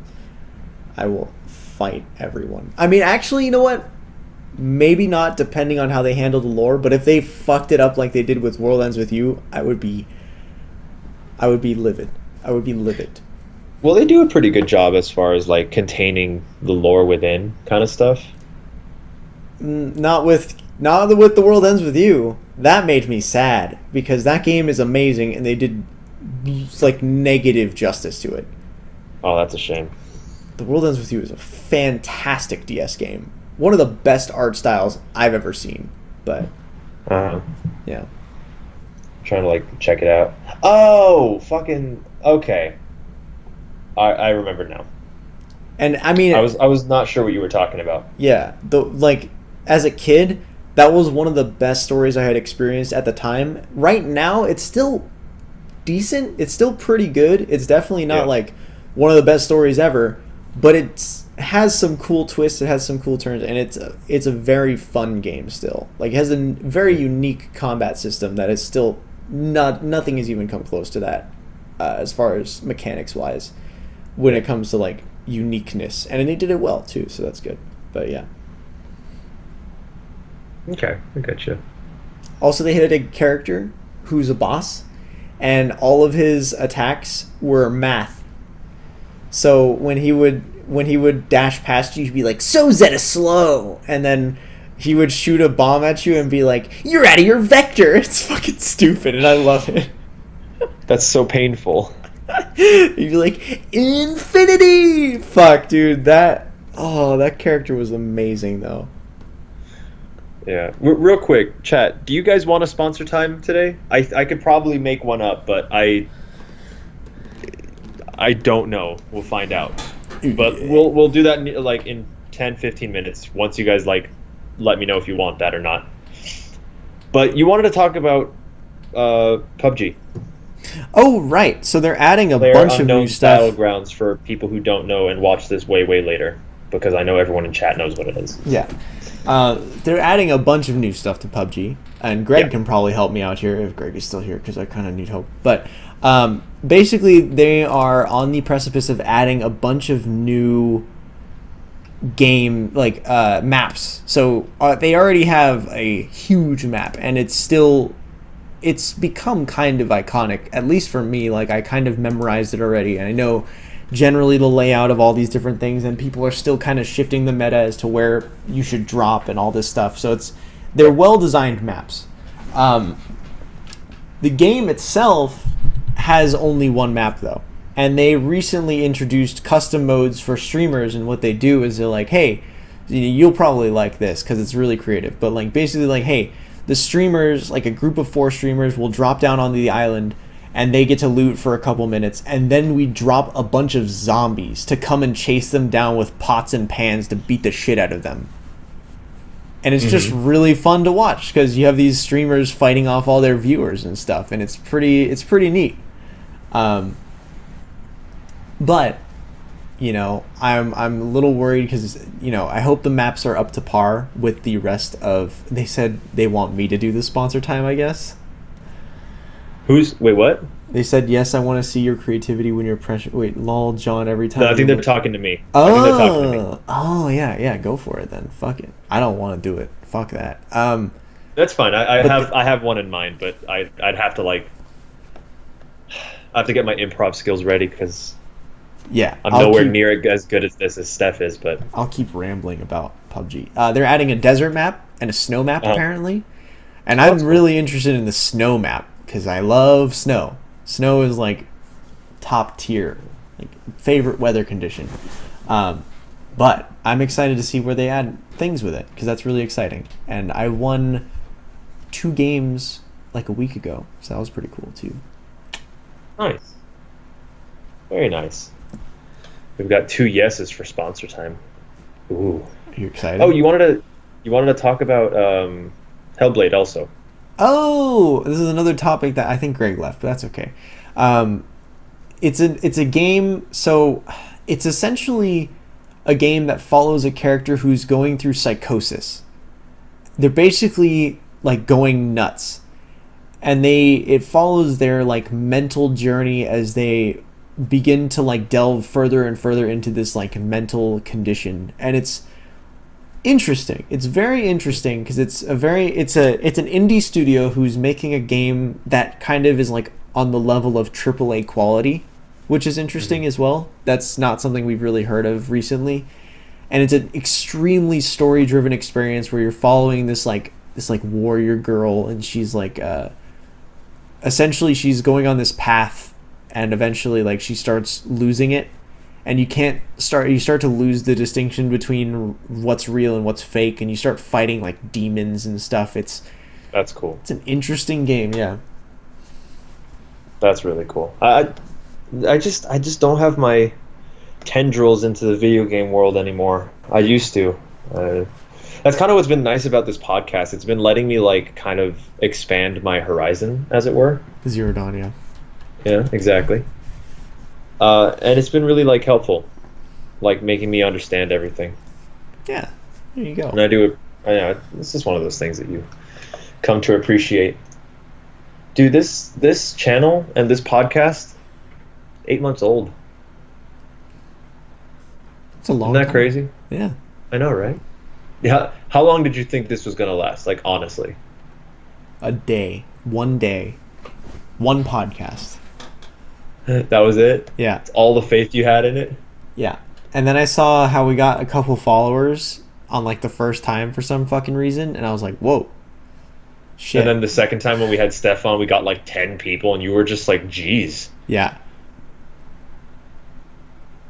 fight everyone. I mean, actually, you know what? Maybe not, depending on how they handle the lore. But if they fucked it up like they did with World Ends With You, I would be livid. I would be livid.
Well, they do a pretty good job as far as like containing the lore within kind of stuff.
Not with The World Ends With You. That made me sad because that game is amazing and they did like negative justice to it.
Oh, that's a shame.
The World Ends With You is a fantastic DS game. One of the best art styles I've ever seen. But yeah.
I'm trying to like check it out. Oh, fucking okay. I remember now.
And I mean,
I was not sure what you were talking about.
Yeah, as a kid, that was one of the best stories I had experienced at the time. Right now, it's still decent. It's still pretty good. It's definitely not like one of the best stories ever, but it has some cool twists. It has some cool turns, and it's a very fun game still. Like it has a very unique combat system that is still nothing has even come close to that as far as mechanics wise when it comes to like uniqueness, and they did it well too, so that's good. But yeah.
Okay, I gotcha.
Also, they had a character who's a boss, and all of his attacks were math. So when he would dash past you, he'd be like, "So Zeta slow," and then he would shoot a bomb at you and be like, "You're out of your vector." It's fucking stupid, and I love it.
That's so painful.
He'd be like, "Infinity!" Fuck, dude, that character was amazing, though.
Yeah. Real quick, chat, do you guys want a sponsor time today? I could probably make one up, but I don't know. We'll find out. But we'll do that in 10-15 minutes once you guys let me know if you want that or not. But you wanted to talk about PUBG.
Oh, right. So they're adding a bunch of new stuff.
Battlegrounds for people who don't know and watch this way later, because I know everyone in chat knows what it is.
Yeah. They're adding a bunch of new stuff to PUBG, and Greg can probably help me out here if Greg is still here, because I kind of need help. But basically, they are on the precipice of adding a bunch of new game maps. So they already have a huge map, and it's become kind of iconic, at least for me. Like I kind of memorized it already, and I know generally the layout of all these different things, and people are still kind of shifting the meta as to where you should drop and all this stuff. So they're well designed maps. The game itself has only one map though, and they recently introduced custom modes for streamers. And what they do is they're like, hey, you'll probably like this because it's really creative. But like basically like, hey, the streamers, like a group of 4 streamers, will drop down onto the island, and they get to loot for a couple minutes, and then we drop a bunch of zombies to come and chase them down with pots and pans to beat the shit out of them. And it's just really fun to watch because you have these streamers fighting off all their viewers and stuff, and it's pretty neat. But I'm a little worried because I hope the maps are up to par with the rest of. They said they want me to do the sponsor time, I guess.
Wait, what?
They said, yes, I want to see your creativity when you're pressure. Wait, lol, John, every time.
No, I think they're talking to me.
Oh, yeah, go for it then. Fuck it. I don't want to do it. Fuck that.
That's fine. I have one in mind, but I'd have to I have to get my improv skills ready because I'm nowhere near as good as this as Steph is. But
I'll keep rambling about PUBG. They're adding a desert map and a snow map apparently, and I'm really interested in the snow map because I love snow. Snow is like top tier, like favorite weather condition. But I'm excited to see where they add things with it because that's really exciting. And I won 2 games like a week ago, so that was pretty cool too.
Nice, very nice. We've got 2 yeses for sponsor time. Ooh,
are you excited?
Oh, you wanted to talk about Hellblade also.
Oh, this is another topic that I think Greg left, but that's okay. It's a game, so it's essentially a game that follows a character who's going through psychosis. They're basically like going nuts, and it follows their like mental journey as they begin to like delve further and further into this like mental condition, and it's interesting. It's very interesting because it's an indie studio who's making a game that kind of is like on the level of AAA quality, which is interesting as well. That's not something we've really heard of recently, and it's an extremely story-driven experience where you're following this warrior girl, and she's like essentially she's going on this path, and eventually like she starts losing it. And you start to lose the distinction between what's real and what's fake, and you start fighting like demons and stuff.
That's cool.
It's an interesting game, yeah.
That's really cool. I just don't have my tendrils into the video game world anymore. I used to. That's kind of what's been nice about this podcast. It's been letting me like kind of expand my horizon, as it were.
Zero Dawn, yeah.
Yeah, exactly. And it's been really like helpful, like making me understand everything.
Yeah, there you go.
And I do it. This is one of those things that you come to appreciate. Dude, this channel and this podcast, 8 months old.
It's a long.
Isn't that
time.
crazy?
Yeah.
I know, right? Yeah. How long did you think this was gonna last? Like honestly.
A day. 1 day. 1 podcast.
That was it?
Yeah.
It's all the faith you had in it?
Yeah. And then I saw how we got a couple followers on like the first time for some fucking reason, and I was like, whoa. Shit.
And then the second time when we had Steph on, we got like 10 people, and you were just like, geez.
Yeah.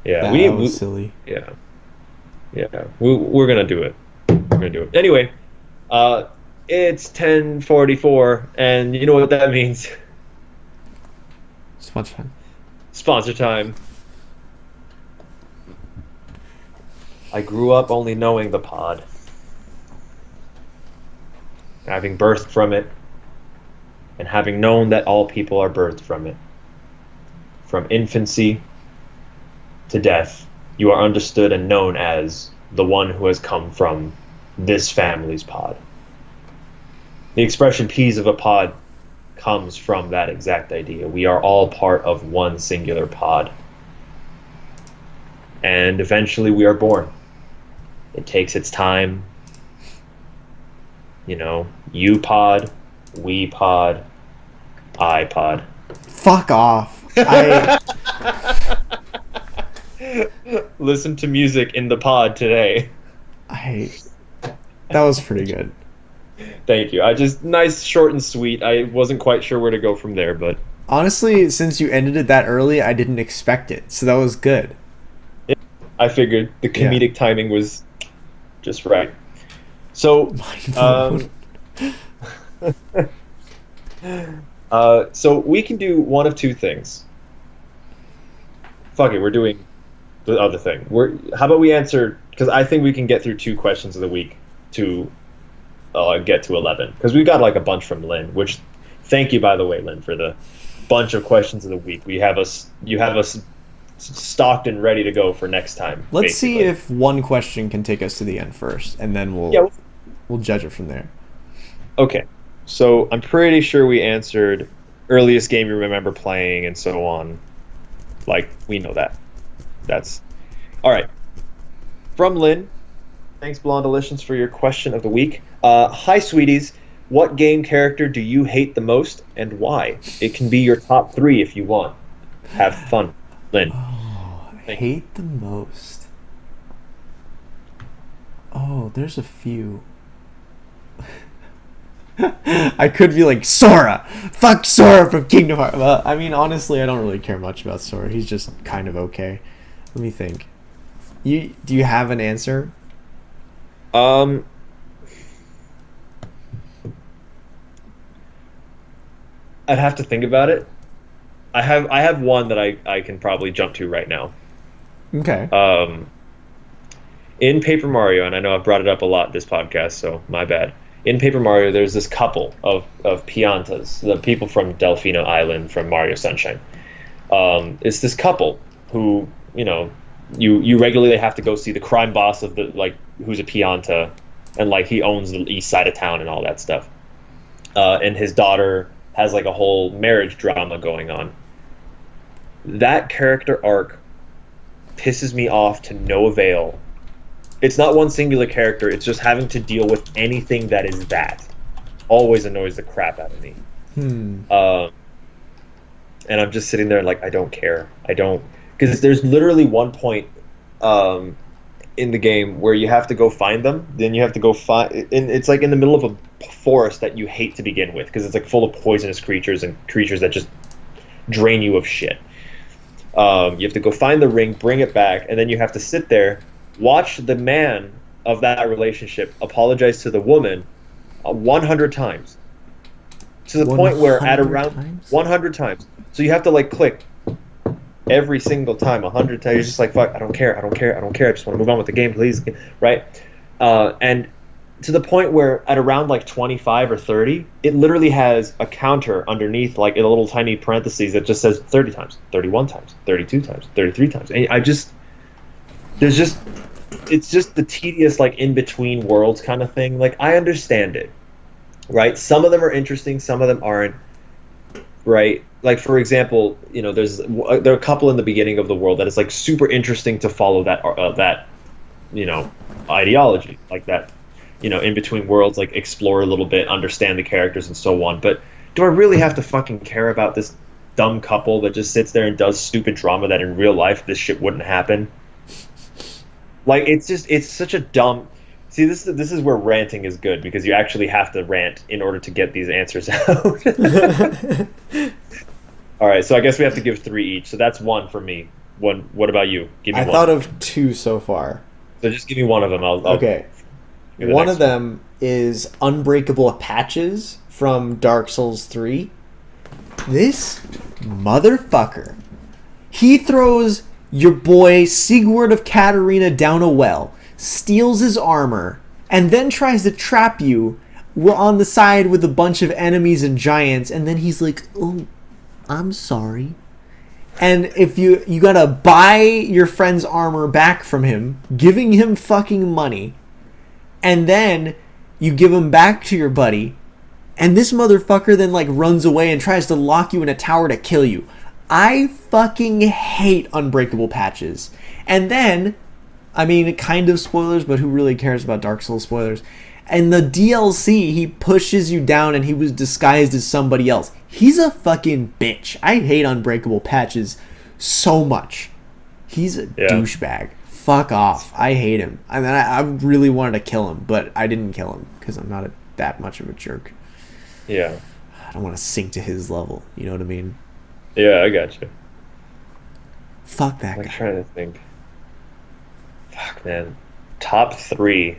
Yeah.
That was silly.
Yeah. Yeah. We're going to do it. We're going to do it. Anyway, it's 10:44, and you know what that means.
Sponsor time.
Sponsor time. I grew up only knowing the pod. Having birthed from it, and having known that all people are birthed from it. From infancy to death, you are understood and known as the one who has come from this family's pod. The expression peas of a pod comes from that exact idea. We are all part of one singular pod. And eventually we are born. It takes its time. You know, you pod, we pod, I pod.
Fuck off.
Listen to music in the pod today.
That was pretty good.
Thank you. I just nice, short, and sweet. I wasn't quite sure where to go from there, but
Honestly, since you ended it that early, I didn't expect it, so that was good.
yeah, I figured the comedic timing was just right. So, so we can do one of two things. Fuck it, we're doing the other thing. How about we answer? Because I think we can get through 2 questions of the week to get to 11. Because we got like a bunch from Lynn. Which, thank you by the way, Lynn, for the bunch of questions of the week. You have us stocked and ready to go for next time.
Let's see if one question can take us to the end first, and then we'll judge it from there.
Okay, so I'm pretty sure we answered earliest game you remember playing and so on. Like, we know that. That's all right. From Lynn, thanks Blondelitions for your question of the week. Hi sweeties, what game character do you hate the most and why? It can be your top 3 if you want. Have fun, Lynn.
Oh, I hate the most. Oh, there's a few. I could be like Sora. Fuck Sora from Kingdom Hearts. Well, I mean, honestly, I don't really care much about Sora. He's just kind of okay. Let me think. Do you have an answer?
I'd have to think about it. I have one that I can probably jump to right now.
Okay.
In Paper Mario, and I know I've brought it up a lot this podcast, so my bad. In Paper Mario, there's this couple of Piantas, the people from Delfino Island from Mario Sunshine. It's this couple who, you regularly have to go see the crime boss of who's a Pianta, and he owns the east side of town and all that stuff. And his daughter has a whole marriage drama going on. That character arc pisses me off to no avail. It's not one singular character, it's just having to deal with anything that is that. Always annoys the crap out of me. And I'm just sitting there I don't care. I don't... Because there's literally one point in the game where you have to go find them, then you have to go find... And it's in the middle of a forest that you hate to begin with, because it's full of poisonous creatures and creatures that just drain you of shit. You have to go find the ring, bring it back, and then you have to sit there, watch the man of that relationship apologize to the woman 100 times. To the point where at around 100 times. So you have to click every single time 100 times. You're just fuck, I don't care, I just want to move on with the game, please. Right? And to the point where at around 25 or 30, it literally has a counter underneath, in a little tiny parentheses that just says 30 times, 31 times, 32 times, 33 times. And it's just the tedious in between worlds kind of thing. I understand it, right? Some of them are interesting, some of them aren't, right? For example, there are a couple in the beginning of the world that is super interesting to follow that ideology, that in between worlds, explore a little bit, understand the characters and so on. But do I really have to fucking care about this dumb couple that just sits there and does stupid drama that in real life this shit wouldn't happen? It's such a dumb... See, this is where ranting is good, because you actually have to rant in order to get these answers out. All right, so I guess we have to give 3 each. So that's 1 for me. What about you? Give me
I
one.
thought of 2 so far.
So just give me one of them.
Okay. One of them is Unbreakable Patches from Dark Souls 3. This motherfucker. He throws your boy Sigurd of Katarina down a well, steals his armor, and then tries to trap you on the side with a bunch of enemies and giants, and then he's like, oh, I'm sorry. And if you gotta buy your friend's armor back from him, giving him fucking money, and then you give him back to your buddy, and this motherfucker then runs away and tries to lock you in a tower to kill you. I fucking hate Unbreakable Patches. And then, I mean, kind of spoilers, but who really cares about Dark Souls spoilers? And the DLC, he pushes you down and he was disguised as somebody else. He's a fucking bitch. I hate Unbreakable Patches so much. He's a douchebag. Fuck off. I hate him. I mean, I really wanted to kill him, but I didn't kill him because I'm not a that much of a jerk.
Yeah.
I don't want to sink to his level. You know what I mean?
Yeah, I got you.
Fuck that
I'm
guy.
trying to think. Fuck, man. Top 3.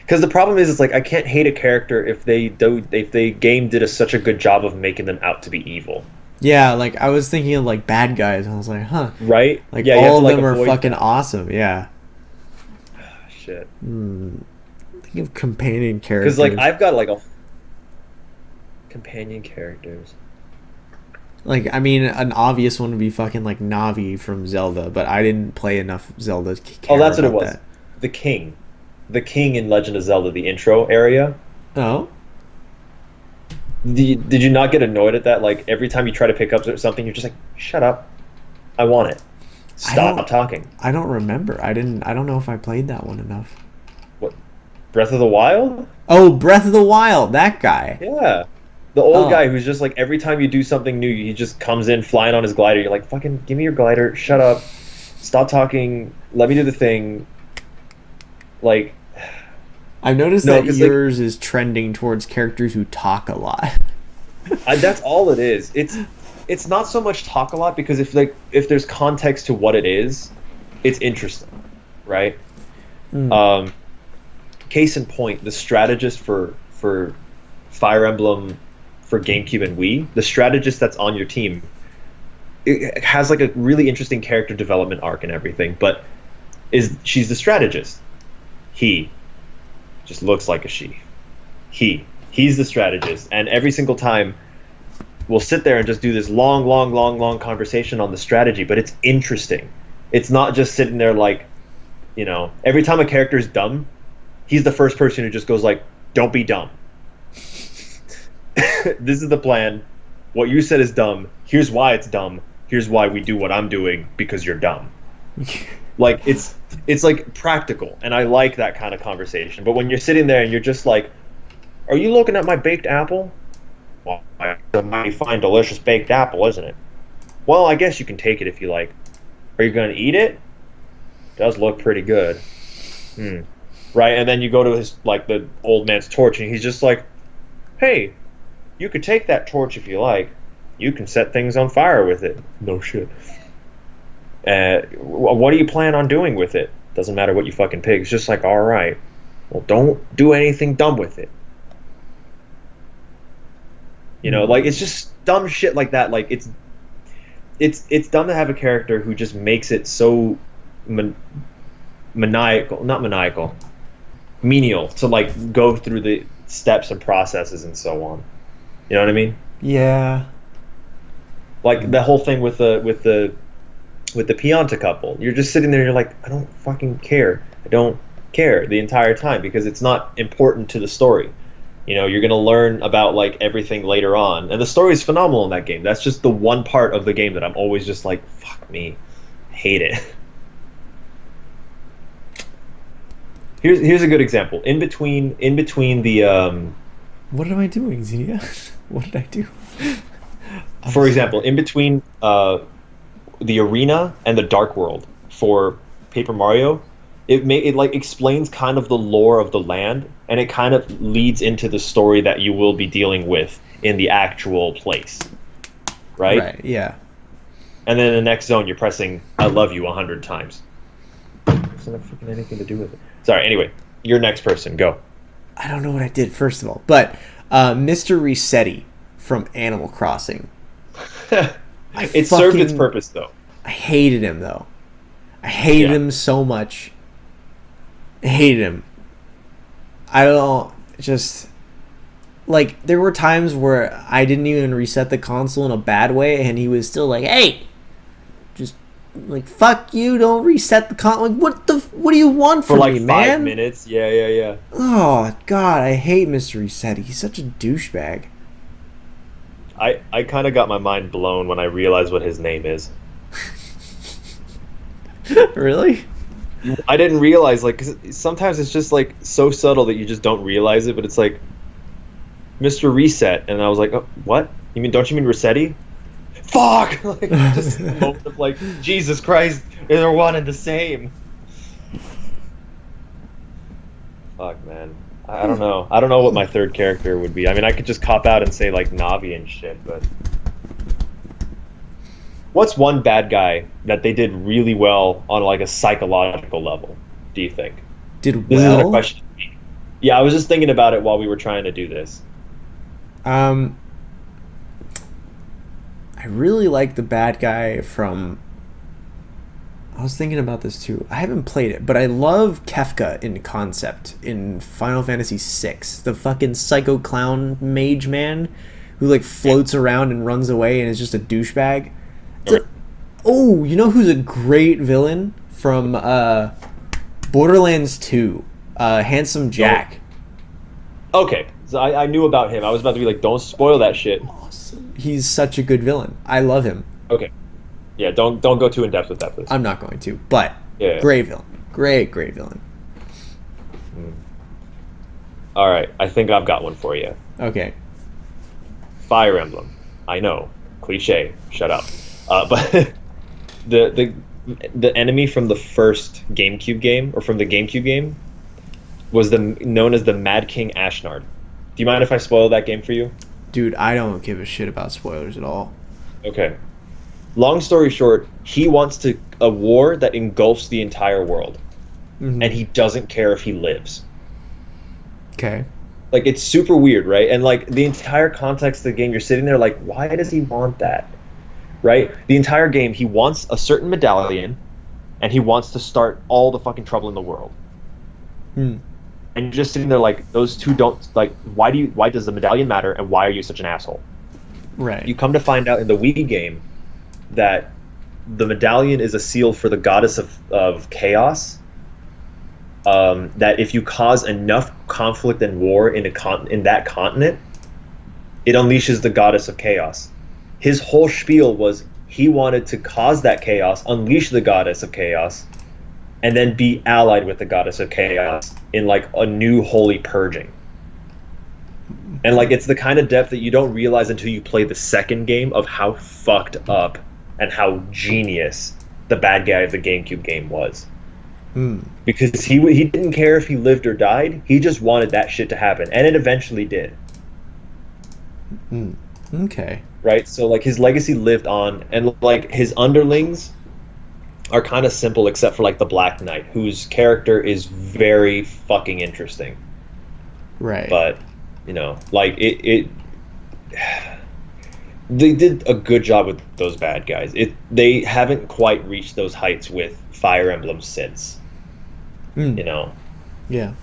Because the problem is, it's like I can't hate a character if the game did such a good job of making them out to be evil.
Yeah, like I was thinking of like bad guys, and I was like, huh.
Right?
Like
yeah,
all of
like,
them are
avoid
fucking awesome. Yeah.
shit.
Think of companion characters.
Because like I've got like a companion characters.
Like, I mean, an obvious one would be fucking like Navi from Zelda, but I didn't play enough Zelda to care
Oh, that's what it
about
was.
that.
The king in Legend of Zelda, the intro area.
Oh.
Did you not get annoyed at that? Like every time you try to pick up something, you're just like, "Shut up, I want it. Stop talking."
I don't remember. I don't know if I played that one enough.
What? Breath of the Wild?
Oh, Breath of the Wild, that guy.
Yeah. The old guy who's just like every time you do something new, he just comes in flying on his glider. You're like, fucking give me your glider. Shut up. Stop talking. Let me do the thing. Like,
I've noticed
No,
that
'cause,
yours is trending towards characters who talk a lot.
that's all it is. It's not so much talk a lot because if there's context to what it is, it's interesting, right? Case in point, the strategist for Fire Emblem for GameCube and Wii, the strategist that's on your team, it has like a really interesting character development arc and everything, but she's the strategist. He just looks like a she. He's the strategist, and every single time we'll sit there and just do this long conversation on the strategy, but it's interesting. It's not just sitting there like, every time a character is dumb, he's the first person who just goes like, "Don't be dumb. This is the plan. What you said is dumb. Here's why it's dumb. Here's why we do what I'm doing because you're dumb." Like it's like practical, and I like that kind of conversation. But when you're sitting there and you're just like, "Are you looking at my baked apple? Well, it's a mighty fine, delicious baked apple, isn't it? Well, I guess you can take it if you like. Are you going to eat it? Does look pretty good. Right?" And then you go to the old man's torch, and he's just like, "Hey, you could take that torch if you like. You can set things on fire with it." No shit. What do you plan on doing with it? Doesn't matter what you fucking pick. It's just like, all right, well, don't do anything dumb with it. Like it's just dumb shit like that. Like it's dumb to have a character who just makes it so menial to like go through the steps and processes and so on. You know what I mean?
Yeah.
Like the whole thing with the Pianta couple. You're just sitting there and you're like, I don't fucking care. I don't care the entire time because it's not important to the story. You're going to learn about like everything later on. And the story is phenomenal in that game. That's just the one part of the game that I'm always just like, fuck me. I hate it. Here's a good example. In between the
What am I doing, Xenia? What did I do?
For example, in between the arena and the dark world for Paper Mario, it like explains kind of the lore of the land, and it kind of leads into the story that you will be dealing with in the actual place, right?
Right. Yeah.
And then in the next zone, you're pressing "I love you" 100 times. Doesn't have freaking anything to do with it. Sorry. Anyway, your next person, go.
I don't know what I did first of all, but Mr. Resetti from Animal Crossing.
It served its purpose, though.
I hated him, though. I hated him so much. I hated him. I don't just like there were times where I didn't even reset the console in a bad way, and he was still like, "Hey, just like fuck you! Don't reset the console." Like, what do you want from
me,
man?
For like 5 minutes. Yeah.
Oh God, I hate Mr. Resetti. He's such a douchebag.
I kind of got my mind blown when I realized what his name is.
Really?
I didn't realize, like, 'cause sometimes it's just like so subtle that you just don't realize it. But it's like Mr. Reset, and I was like, oh, "What? Don't you mean Resetti?" Fuck! Like, just a moment of like, Jesus Christ, they're one and the same. Fuck, man. I don't know. I don't know what my third character would be. I mean, I could just cop out and say like Navi and shit, but what's one bad guy that they did really well on like a psychological level? Do you think?
Did
This isn't a
well?
question. Yeah, I was just thinking about it while we were trying to do this.
I really like the bad guy from. I was thinking about this too. I haven't played it, but I love Kefka in concept in Final Fantasy VI. The fucking psycho clown mage man who like floats around and runs away and is just a douchebag. Oh, you know who's a great villain from Borderlands 2? Handsome Jack.
Okay, so I knew about him. I was about to be like, don't spoil that shit.
Awesome. He's such a good villain. I love him.
Okay. Yeah, don't go too in depth with that, please.
I'm not going to, but
Yeah.
great villain. Great villain.
All right, I think I've got one for you.
Okay.
Fire Emblem. I know, cliche. Shut up. But the enemy from the first GameCube game, or from the GameCube game, was known as the Mad King Ashnard. Do you mind if I spoil that game for you?
Dude, I don't give a shit about spoilers at all.
Okay. Long story short, he wants a war that engulfs the entire world,
Mm-hmm.
and he doesn't care if he lives.
Okay.
Like, it's super weird, right? And like the entire context of the game, you're sitting there like, why does he want that? Right? The entire game, he wants a certain medallion, and he wants to start all the fucking trouble in the world.
Hmm.
And you're just sitting there like, those two don't, like, why does the medallion matter, and why are you such an asshole?
Right.
You come to find out in the Wii game that the medallion is a seal for the goddess of chaos. That if you cause enough conflict and war in that continent, it unleashes the goddess of chaos. His whole spiel was he wanted to cause that chaos, unleash the goddess of chaos, and then be allied with the goddess of chaos in like a new holy purging. And like, it's the kind of depth that you don't realize until you play the second game of how fucked up and how genius the bad guy of the GameCube game was. Because he didn't care if he lived or died. He just wanted that shit to happen, and it eventually did.
Okay.
Right? So like, his legacy lived on, and like, his underlings are kind of simple except for like the Black Knight, whose character is very fucking interesting.
Right.
But you know, like, they did a good job with those bad guys. They haven't quite reached those heights with Fire Emblem since. You know,
Yeah.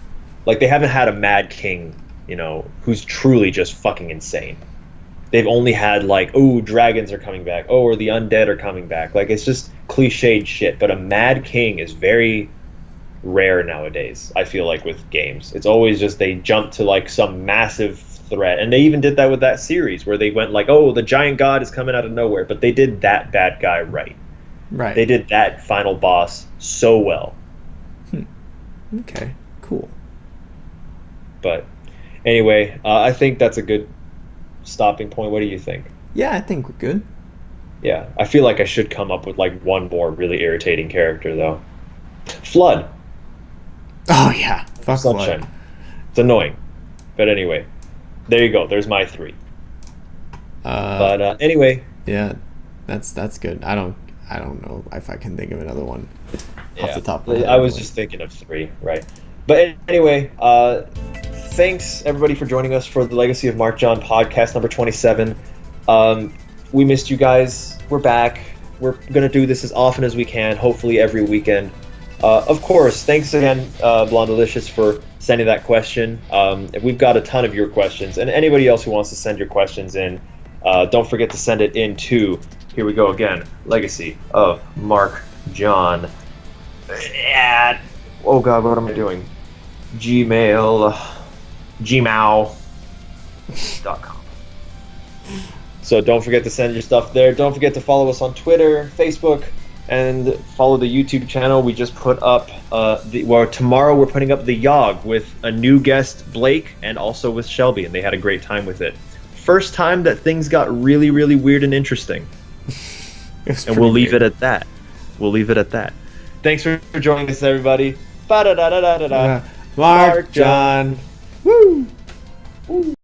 like, they haven't had a Mad King, you know, who's truly just fucking insane. They've only had like, oh, dragons are coming back, oh, or the undead are coming back. Like, it's just cliched shit. But a Mad King is very rare nowadays, I feel like, with games. It's always just they jump to like some massive threat, and they even did that with that series where they went like, oh, the giant god is coming out of nowhere, but they did that bad guy right. They did that final boss so well.
Okay, cool.
But anyway, I think that's a good stopping point. What do you think?
Yeah, I think we're good.
Yeah, I feel like I should come up with like one more really irritating character though. Flood.
Oh yeah, fuck
Sunshine.
Flood.
It's annoying, but anyway, there you go. There's my three. But anyway,
yeah, that's good. I don't know if I can think of another one off the top of my head.
I was just thinking of three, right? But anyway, thanks everybody for joining us for the Legacy of MarkJon podcast number 27. We missed you guys. We're back. We're gonna do this as often as we can, hopefully every weekend. Of course, thanks again, Blonde Delicious, for sending that question. We've got a ton of your questions, and anybody else who wants to send your questions in, don't forget to send it in to, here we go again, Legacy of MarkJon at, oh god, what am I doing? gmail.com. So don't forget to send your stuff there. Don't forget to follow us on Twitter, Facebook, and follow the YouTube channel. We just put up, tomorrow we're putting up the Yog with a new guest, Blake, and also with Shelby, and they had a great time with it. First time that things got really, really weird and interesting. And we'll leave it at that. Thanks for joining us, everybody. Ba-da-da-da-da-da-da.
MarkJon. Woo!